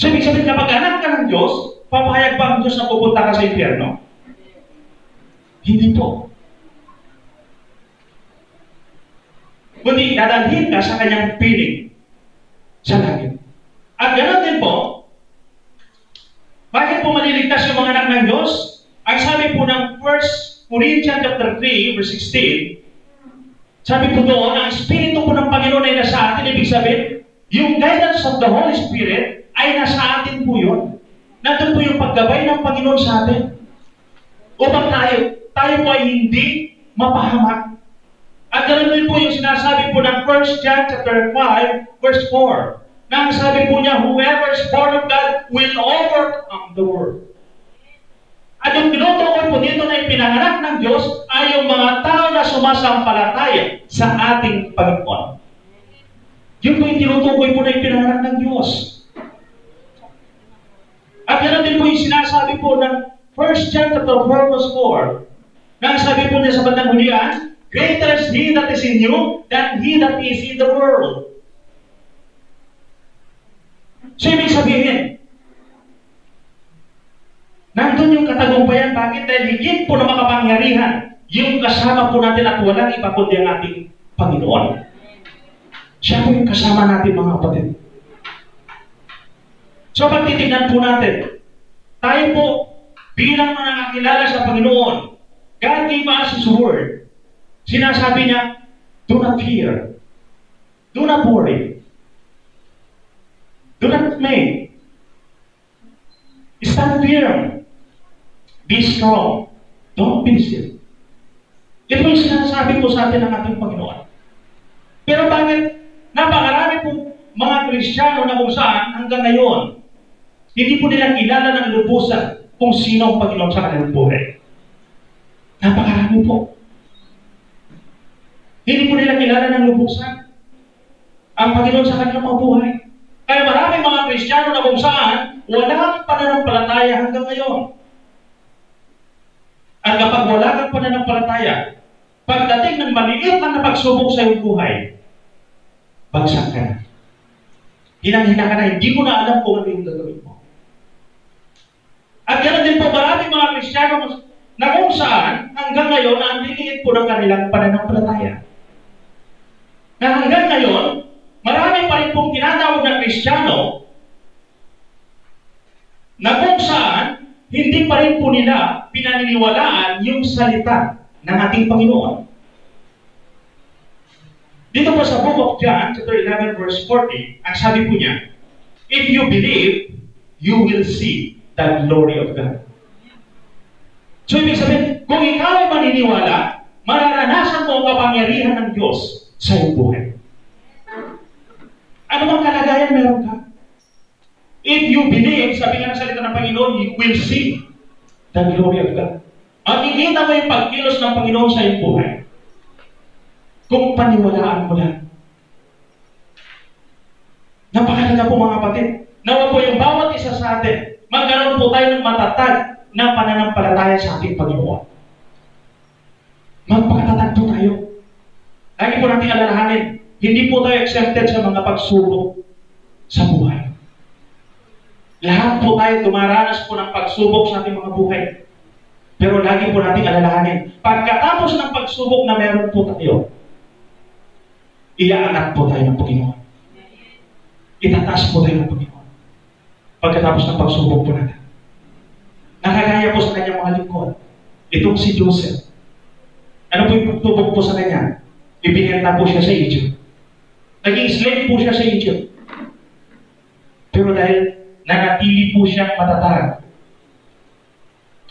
So, ibig sabihin, kapag anak ka ng Diyos, papahayag ba ang Diyos na pupunta ka sa impyerno? Hindi po. Kundi dadalhin ka sa Kanyang piling sa langit. At ganoon din po, Bakit po maliligtas yung mga anak ng Diyos? Ang sabi po ng 1 Corinthians chapter 3, verse 16, sabi po doon, ang Espiritu po ng Panginoon ay nasa atin. Ibig sabihin, yung guidance of the Holy Spirit ay nasa atin po yun. Nandun po yung paggabay ng Panginoon sa atin. Upang tayo po ay hindi mapahamak. At ganoon din po yung sinasabi po ng 1 John chapter 5, verse 4. Na ang sabi po niya, whoever is born of God will overcome the world. At yung tinutukoy po dito na ipinanganak ng Diyos ay yung mga tao na sumasampalataya sa ating Panginoon. Yun po yung tinutukoy po na ipinanganak ng Diyos. At ganoon din po yung sinasabi po ng 1 John chapter 4, verse 4. Na ang sabi po niya sa bandang hulian, greater is He that is in you than he that is in the world. So, ibig sabihin, nandun yung katagumpayan. Bakit? Dahil higit po na makapangyarihan yung kasama po natin at walang iba kundi ang ating Panginoon. Siya po yung kasama natin, mga kapatid. So, pag titignan po natin, tayo po bilang mga nakakilala sa Panginoon, God gave us His Word. Sinasabi niya, do not fear. Do not worry. Do not dismay. Stand firm. Be strong. Don't be still. Ito yung sinasabi po sa atin ng ating Panginoon. Pero bakit napakarami po mga Kristiyano na kung saan hanggang ngayon, hindi po nila kilala ng lubusan kung sino ang Panginoon sa kanilang buhay. Napakarami po. Hindi po nila kilala ng lubusan ang Panginoon sa kanilang mga buhay. Kaya maraming mga Kristiyano na kung saan walang pananampalataya hanggang ngayon. At kapag wala kang pananampalataya, pagdating ng maliit na pagsubok sa iyong buhay, bagsak ka na. Hinang-hina ka na, hindi mo na alam kung ano yung gagawin mo. At ganoon din po maraming mga Kristiyano na kung saan hanggang ngayon ang liliit po ng kanilang pananampalataya. Na hanggang ngayon, marami pa rin pong tinatawag na Kristiyano na kung saan hindi pa rin po nila pinaniniwalaan yung salita ng ating Panginoon. Dito po sa Book of John, chapter 11, verse 40, ang sabi po niya, if you believe, you will see the glory of God. So, ibig sabihin, kung ikaw ay maniniwala, mararanasan mo ang kapangyarihan ng Diyos sa iyong buhay. Ano bang kalagayan meron ka? If you believe, sabi nga ng salita ng Panginoon, you will see the glory of God. Makikita mo yung pagkilos ng Panginoon sa iyong buhay. Kung paniwalaan mo lang. Napakalaga po mga kapatid. Nawa po yung bawat isa sa atin, magkaroon po tayo ng matatag na pananampalataya sa ating Panginoon. Magpakatatag po tayo. Lagi po natin alalahanin, hindi po tayo exempted sa mga pagsubok sa buhay. Lahat po tayo dumaranas po ng pagsubok sa ating mga buhay. Pero lagi po natin alalahanin, pagkatapos ng pagsubok na meron po tayo, iaangat po tayo ng Panginoon. Itataas po tayo ng Panginoon. Pagkatapos ng pagsubok po natin. Nakagaya po sa kanyang mga lingkod. Itong si Joseph. Ano po yung pagtubok po sa kanya? Ibinenta po siya sa Egypt. Naging slave po siya sa Egypt. Pero dahil nanatili po siyang matatag,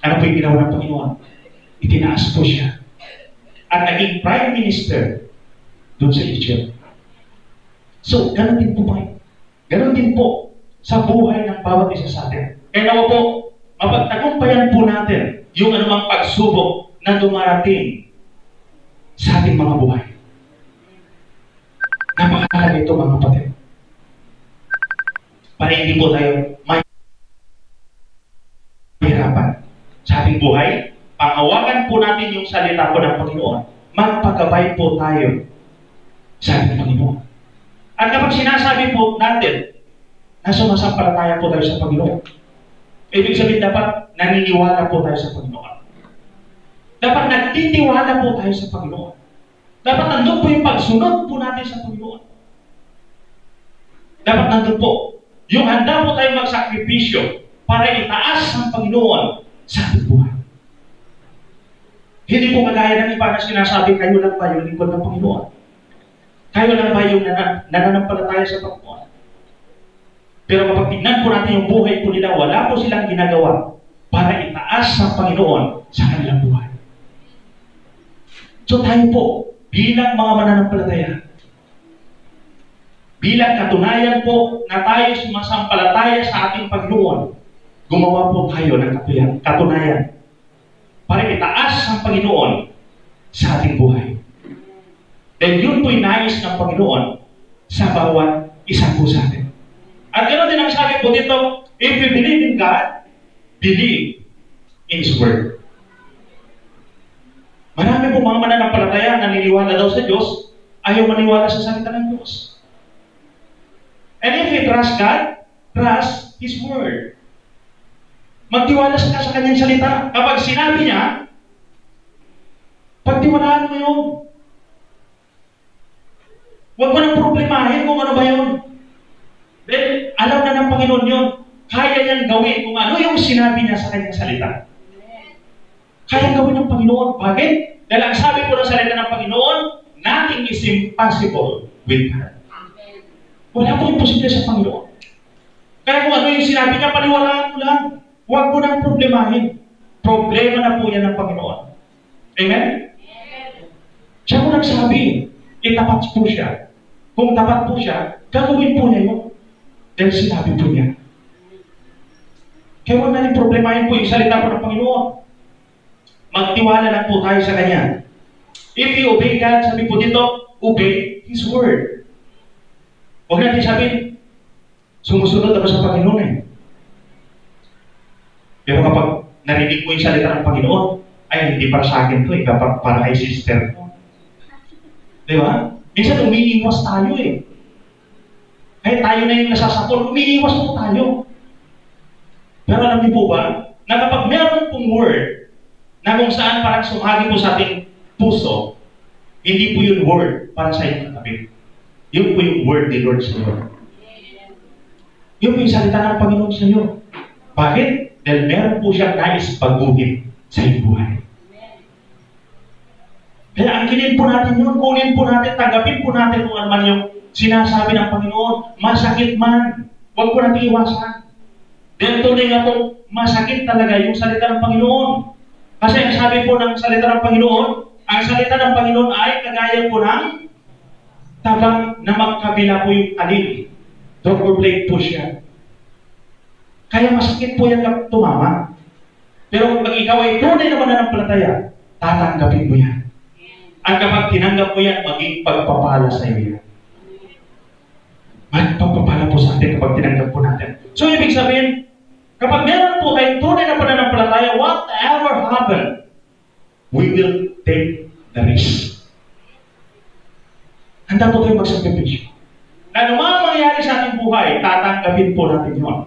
ano po yung ginawa ng Panginoon? Itinaas po siya. At naging prime minister doon sa Egypt. So, ganoon din po ba? Ganoon din po sa buhay ng bawat isa sa atin. Kaya nawa po, mapagtagumpayan po natin yung anumang pagsubok na dumarating sa ating mga buhay. Napakalaga ito mga kapatid. Para hindi po tayo mahirapan sa ating buhay, panghawakan po natin yung salita po ng Panginoon. Magpagabay po tayo sa ating Panginoon. At kapag sinasabi po natin na sumasampalataya po tayo sa Panginoon, ibig sabihin dapat naniniwala po tayo sa Panginoon. Dapat nagtitiwala po tayo sa Panginoon. Dapat nandun po yung pagsunod po natin sa Panginoon. Dapat nandun po yung handa po tayo magsakripisyo para itaas ng Panginoon sa ating buhay. Hindi po kagaya ng iba na sinasabi, kayo lang ba yung lingkod ng Panginoon? Kayo lang ba yung nananampalataya sa Panginoon? Pero kapag tignan po natin yung buhay po nila, wala po silang ginagawa para itaas ng Panginoon sa kanilang buhay. So tayo po, bilang mga mananampalataya, bilang katunayan po na tayo sumasampalataya sa ating Panginoon, gumawa po tayo ng katunayan para itaas ng Panginoon sa ating buhay. Dahil yun po'y nais ng Panginoon sa bawat isa po sa atin. At ganoon din ang sabi po dito, if you believe in God, believe in His Word. Marami po mga mananampalataya na naniniwala daw sa Diyos, ayaw maniwala sa salita ng Diyos. And if you trust God, trust His Word. Magtiwala ka sa Kanyang salita. Kapag sinabi niya, pagtiwalaan mo yun. Huwag mo nang problemahin kung ano ba yun. Then, alam na ng Panginoon yun. Kaya niyang gawin kung ano yung sinabi niya sa Kanyang salita. Kaya gawin ng Panginoon. Bakit? Dahil ang sabi po ng salita ng Panginoon, nothing is impossible with God. Wala pong imposible sa Panginoon. Kaya kung ano yung sinabi niya, paniwalaan mo lang. Huwag mo nang problemahin. Problema na po yan ng Panginoon. Amen? Siya mo nagsabi, tapat po siya. Kung tapat po siya, gagawin po niya yun. Dahil sinabi po niya. Kaya huwag natin problemahin po yung salita po ng Panginoon. Magtiwala lang po tayo sa Kanya. If you obey God, sabi po dito, obey His Word. Huwag natin sabihin, sumusunod ako sa Panginoon eh. Pero kapag narinig mo yung salita ng Panginoon, ay hindi para sa akin to eh, para kay sister ko. Di ba? Minsan umiiwas tayo eh. Kahit tayo na yung nasasakol, umiiwas po tayo. Pero alam niyo po ba, na kapag meron pong word, na kung saan parang sumagi po sa ating puso, hindi po yung word para sa inyong katabi. Yun po yung word ni Lord sa iyo. Yun po yung salita ng Panginoon sa iyo. Bakit? Dahil meron po siyang nais baguhin sa iyong buhay. Kaya angkinin po natin yun, kunin po natin, tanggapin po natin kung ano man yung sinasabi ng Panginoon. Masakit man, huwag po natin iwasan. Dahil tunay nga po, masakit talaga yung salita ng Panginoon. Kasi ang sabi po ng salita ng Panginoon, ang salita ng Panginoon ay kagaya po ng tabang na magkabila po yung alin. Double blade po siya. Kaya masakit po yan kapag tumama. Pero pag ikaw ay tunay na mananampalataya, tatanggapin mo yan. At kapag tinanggap mo yan, maging pagpapala sa iyo yan. Magpapapala po sa atin kapag tinanggap po natin. So, ibig sabihin, kapag meron po tayong tunay na pananampalataya, whatever happen, we will take the risk. Handa po tayong magsakripisyo. Na ano mga mangyayari sa ating buhay, tatanggapin po natin yun.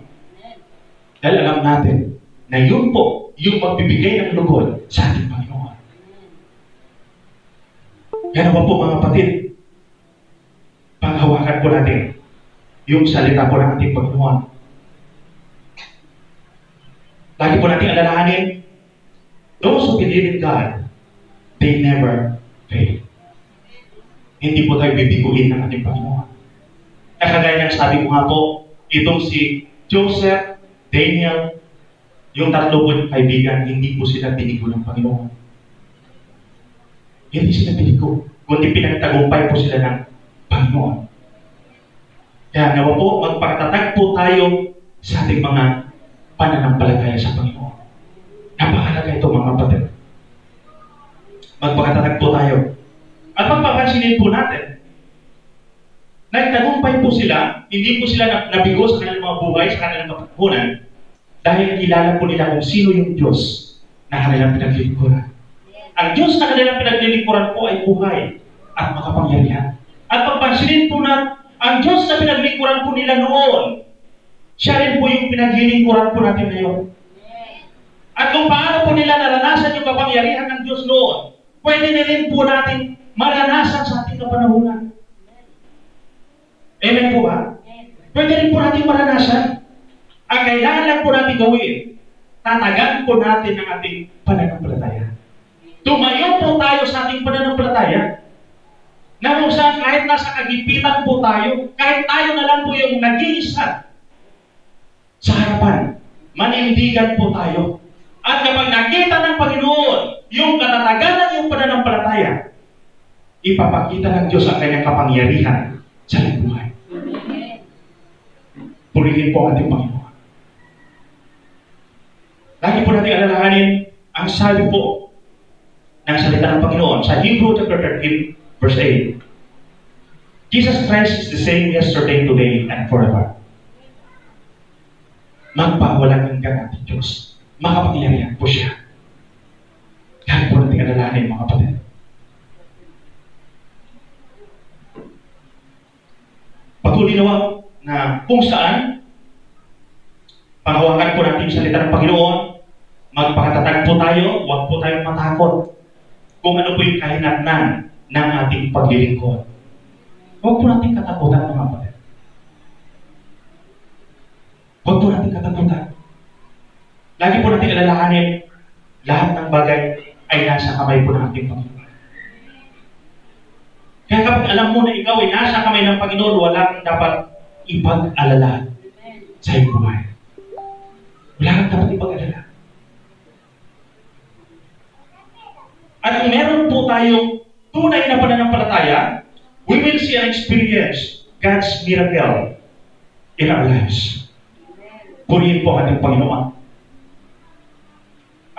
Dahil alam natin na yun po yung magbibigay ng lugod sa ating Panginoon. Yan naman po mga kapatid, panghawakan po natin yung salita po ng ating Panginoon. Lagi po natin alalahanin, those who believe in God, they never fail. Hindi po tayo bibiguin ng ating Panginoon. Kagaya ng sabi ko nga po, itong si Joseph, Daniel, yung tatlo po kaibigan, hindi po sila binigo ng Panginoon. Hindi sila binigo, kundi pinagtagumpay po sila ng Panginoon. Kaya nawa po, magpakatatag po tayo sa ating mga pananampalataya sa Panginoon. Napakalaga ito mga kapatid. Magpakatatag po tayo. At magpapansinin po natin, nagtagumpay po sila, hindi po sila nabigo sa kanilang mga buhay, sa kanilang kapagpunan, dahil kilala po nila kung sino yung Diyos na kanilang pinaglilingkuran. Ang Diyos na kanilang pinaglilingkuran po ay buhay at makapangyarihan. At pagpansinin po natin, ang Diyos na pinaglilingkuran po nila noon, siya rin po yung pinaglilingkuran po natin ngayon. At kung paano po nila naranasan yung kapangyarihan ng Diyos noon, pwede na rin po natin maranasan sa ating kapanahunan. Amen po ba? Pwede rin po natin maranasan. Ang kailangan lang po natin gawin, tatagan po natin ang ating pananampalataya. Tumayo po tayo sa ating pananampalataya. Na kung saan kahit nasa kagipitan po tayo, kahit tayo na lang po yung nag-iisa sa harapan, manindigan po tayo. At kapag nakita ng Panginoon yung katatagan ng iyong pananampalataya, ipapakita ng Diyos ang kanyang kapangyarihan sa iyong buhay. Purihin po ang ating Panginoon. Lagi po natin alalahanin ang sabi po ng salita ng Panginoon sa Hebrew chapter 13, verse 8. Jesus Christ is the same yesterday, today, and forever. Magpawalang hanggan ating Diyos. Makapangyarihan po siya. Lagi po natin alalahanin, mga kapatid. Patuloy na kung saan panghawakan po natin yung salita ng Panginoon, magpakatatag po tayo, huwag po tayong matakot kung ano po yung kahinatnan ng ating paglilingkod. Huwag po natin katakutan, mga kapatid. Huwag po natin katakutan. Lagi po natin alalahanin, lahat ng bagay ay nasa kamay po ng ating Panginoon. Kaya kapag alam mo na ikaw ay nasa kamay ng Panginoon, wala kang dapat ipag-alala sa iyong buhay. Wala kang dapat ipag-alala. At kung meron po tayong tunay na pananampalataya, we will see and experience God's miracle in our lives. Purihin po ating Panginoon.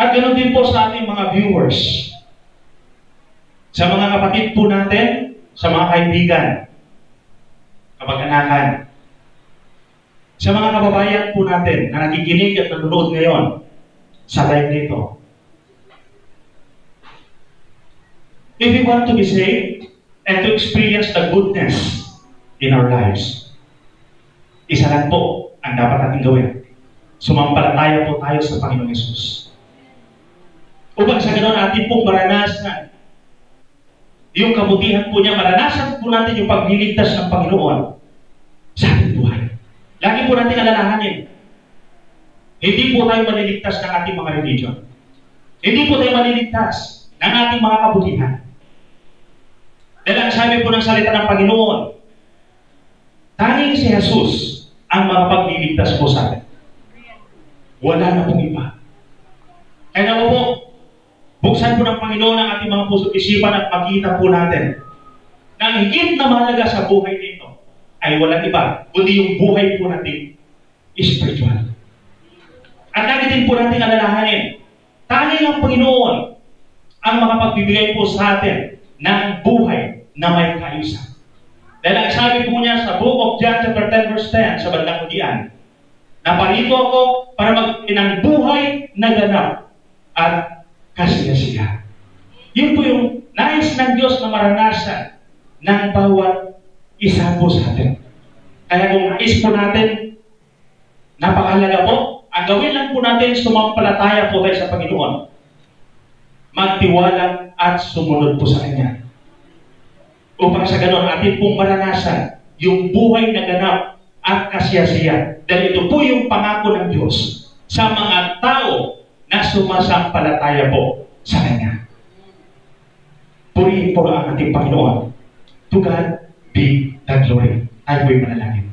At ganoon din po sa ating mga viewers. Sa mga kapatid po natin, sa mga kaibigan, kamag-anakan, sa mga kababayan po natin na nakikinig at nanonood ngayon sa live nito. If we want to be saved and to experience the goodness in our lives, isa lang po ang dapat natin gawin. Sumampalataya po tayo sa Panginoong Yesus. Upang sa ganoon atin pong maranasan yung kabutihan po niya, maranasan po natin yung pagliligtas ng Panginoon sa ating buhay. Lagi po natin alalahanin, hindi po tayo maliligtas ng ating mga religion. Hindi po tayo maliligtas ng ating mga kabutihan. Dahil ang sabi po ng salita ng Panginoon, tanging si Jesus ang makapagliligtas po sa atin. Wala na pong iba. Kaya naman po, buksan po ng Panginoon ang ating mga puso at isipan at makita po natin na ang higit na mahalaga sa buhay nito ay walang iba, kundi yung buhay po natin spiritual. At lagi din po natin alalahanin, tanging ang Panginoon ang makapagbibigay po sa atin ng buhay na may kaayusan. Dahil ang sabi po niya sa Book of John chapter 10 verse 10 sa bandang hulian, na parito ako para magbigay ng buhay na ganap at kasiya-siya. Yun po yung nais ng Diyos na maranasan ng bawat isa po sa atin. Kaya kung nais po natin, napakahalaga po, ang gawin lang po natin, sumampalataya po tayo sa Panginoon. Magtiwala at sumunod po sa Kanya. Upang sa ganon, atin pong maranasan yung buhay na ganap at kasiya-siya. Dahil ito po yung pangako ng Diyos sa mga tao na sumasampalataya po sa Kanya. Purihin po ang ating Panginoon. To God be the glory. Tayo po'y manalangin.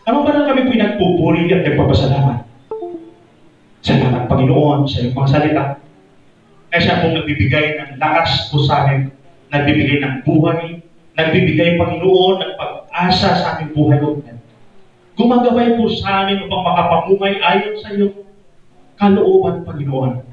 Ano ba lang kami po'y nagpupuri at nagpapasalamat? Salamat Panginoon sa iyong mga salita. Kaya siya pong nagbibigay ng lakas po sa amin, nagbibigay ng buhay, nagbibigay Panginoon ng pag-asa sa aming buhay. Gumagabay po sa amin upang makapamumay ayon sa iyong kalooban, Panginoon.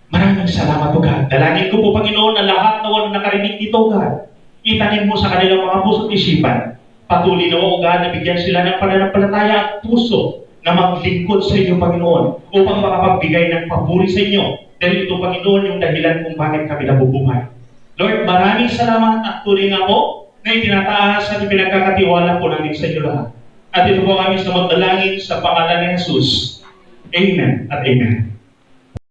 Maraming salamat po, God. Dalangin ko po, Panginoon, na lahat na walang nakarinig dito, God, itanim mo sa kanilang mga puso at isipan. Patuloy na o, God, na bigyan sila ng pananampalataya at puso na maglingkod sa inyo, Panginoon, upang makapagbigay ng papuri sa inyo. Dahil ito, Panginoon, yung dahilan kung bakit kami nabubuhay. Lord, maraming salamat at tuloy nga po na itinataas at pinagkakatiwala po namin sa inyo lahat. At ito po kami sa magdalangin sa pangalan ni Jesus. Amen at amen.